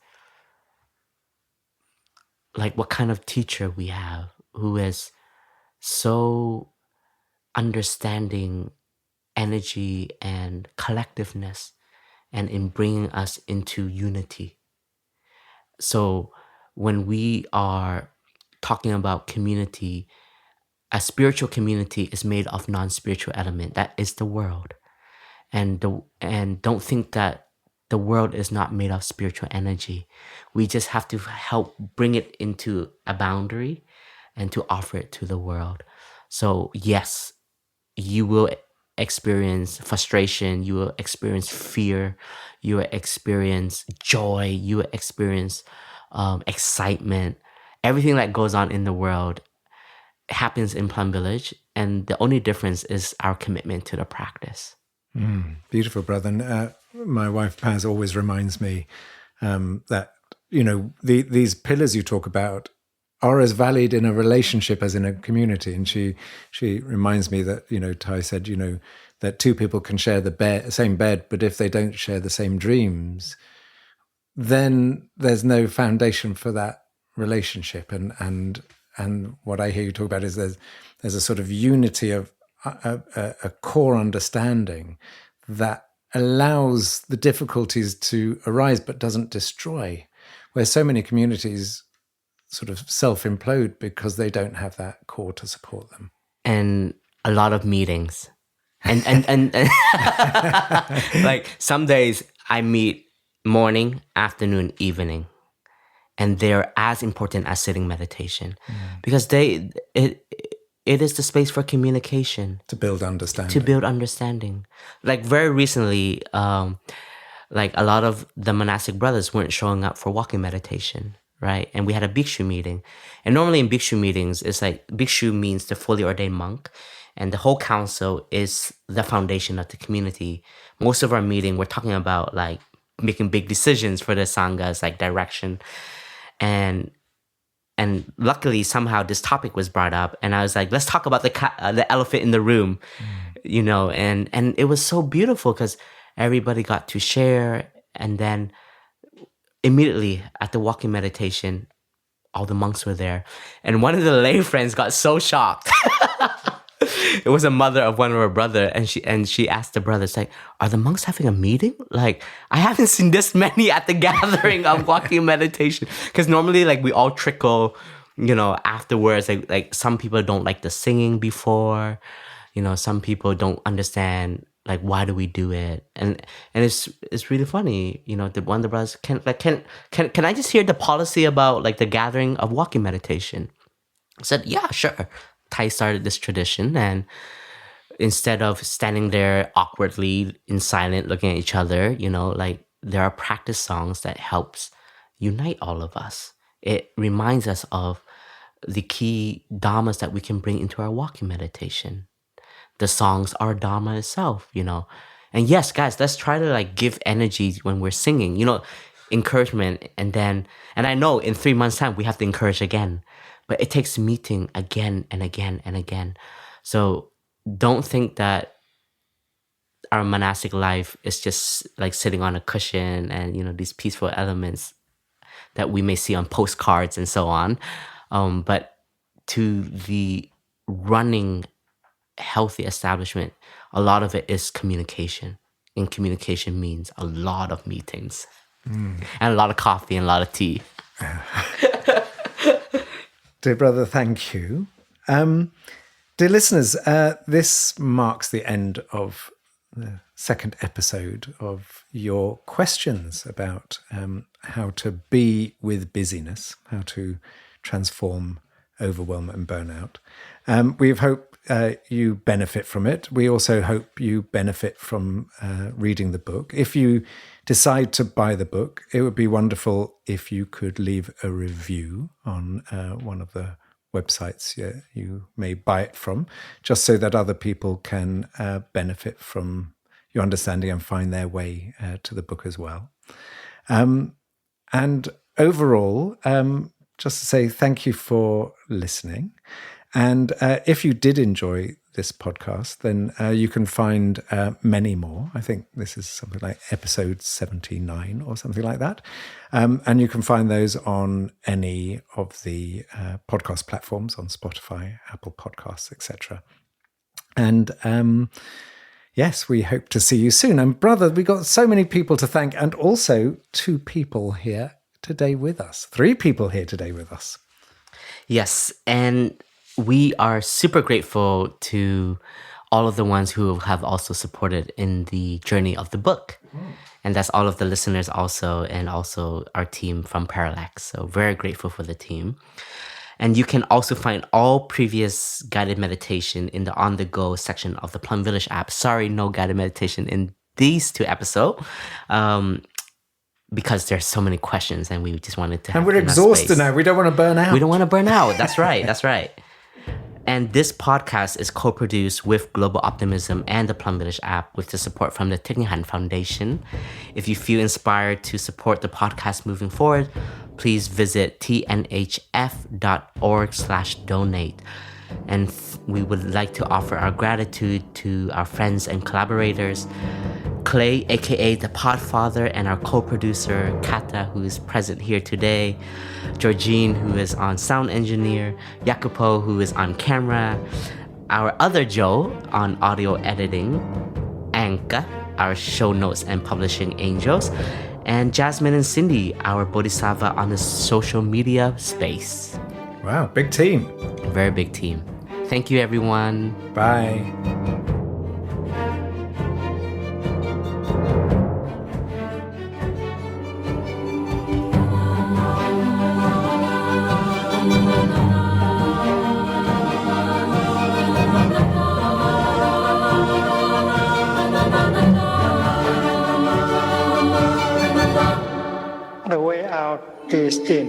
Speaker 2: like what kind of teacher we have, who is so understanding energy and collectiveness and in bringing us into unity. So when we are talking about community, a spiritual community is made of non-spiritual element. That is the world. And don't think that the world is not made of spiritual energy. We just have to help bring it into a boundary and to offer it to the world. So yes, you will experience frustration, you will experience fear, you will experience joy, you will experience excitement. Everything that goes on in the world happens in Plum Village, and the only difference is our commitment to the practice.
Speaker 1: Beautiful, brother. And my wife Paz always reminds me that these pillars you talk about are as valid in a relationship as in a community. And she reminds me that, Tai said, that two people can share the same bed, but if they don't share the same dreams, then there's no foundation for that relationship. And what I hear you talk about is there's a sort of unity of a core understanding that allows the difficulties to arise but doesn't destroy, where so many communities sort of self-implode because they don't have that core to support them.
Speaker 2: And a lot of meetings. And like some days I meet morning, afternoon, evening. And they're as important as sitting meditation. Because it is the space for communication.
Speaker 1: To build understanding.
Speaker 2: Like very recently, like a lot of the monastic brothers weren't showing up for walking meditation, right? And we had a bhikshu meeting. And normally in bhikshu meetings, it's like bhikshu means the fully ordained monk. And the whole council is the foundation of the community. Most of our meeting, we're talking about like making big decisions for the sanghas, like direction. And luckily somehow this topic was brought up, and I was like, let's talk about the elephant in the room, and it was so beautiful because everybody got to share. And then immediately at the walking meditation, all the monks were there, and one of the lay friends got so shocked. It was a mother of one of her brother, and she asked the brothers, like, are the monks having a meeting? Like, I haven't seen this many at the gathering of walking meditation. Because normally, like, we all trickle, afterwards. Like some people don't like the singing before. Some people don't understand, like, why do we do it? And it's really funny. The one of the brothers, can I just hear the policy about, like, the gathering of walking meditation? I said, yeah, sure. Thai started this tradition, and instead of standing there awkwardly in silent looking at each other, like, there are practice songs that helps unite all of us. It reminds us of the key dhammas that we can bring into our walking meditation. The songs are dhamma itself, And yes, guys, let's try to, like, give energy when we're singing, encouragement. And I know in 3 months' time we have to encourage again. But it takes meeting again and again and again. So don't think that our monastic life is just like sitting on a cushion and, these peaceful elements that we may see on postcards and so on. But to the running, healthy establishment, a lot of it is communication. And communication means a lot of meetings and a lot of coffee and a lot of tea.
Speaker 1: Dear brother, thank you. Dear listeners, this marks the end of the second episode of your questions about how to be with busyness, how to transform overwhelm and burnout. We hope you benefit from it. We also hope you benefit from reading the book. If you decide to buy the book, it would be wonderful if you could leave a review on one of the websites you may buy it from, just so that other people can benefit from your understanding and find their way to the book as well. And overall, just to say thank you for listening. And if you did enjoy this podcast, then you can find many more. I think this is something like episode 79 or something like that. And you can find those on any of the podcast platforms, on Spotify, Apple Podcasts, etc. And yes, we hope to see you soon. And brother, we got so many people to thank, and also 2 people here today with us. 3 people here today with us.
Speaker 2: Yes, and we are super grateful to all of the ones who have also supported in the journey of the book. And that's all of the listeners also, and also our team from Parallax. So very grateful for the team. And you can also find all previous guided meditation in the on-the-go section of the Plum Village app. Sorry, no guided meditation in these 2 episodes. Because there's so many questions and we just wanted to have.
Speaker 1: And we're exhausted now. We don't want to burn out.
Speaker 2: We don't want to burn out. That's right. That's right. And this podcast is co-produced with Global Optimism and the Plum Village app with the support from the Thich Nhat Hanh Foundation. If you feel inspired to support the podcast moving forward, please visit tnhf.org/donate. And we would like to offer our gratitude to our friends and collaborators, Clay, aka the Podfather, and our co-producer, Kata, who is present here today, Georgine, who is on sound engineer, Jacopo, who is on camera, our other Joe on audio editing, Anka, our show notes and publishing angels, and Jasmine and Cindy, our Bodhisattva on the social media space.
Speaker 1: Wow, big team.
Speaker 2: Very big team. Thank you, everyone.
Speaker 1: Bye.
Speaker 3: The way out is in.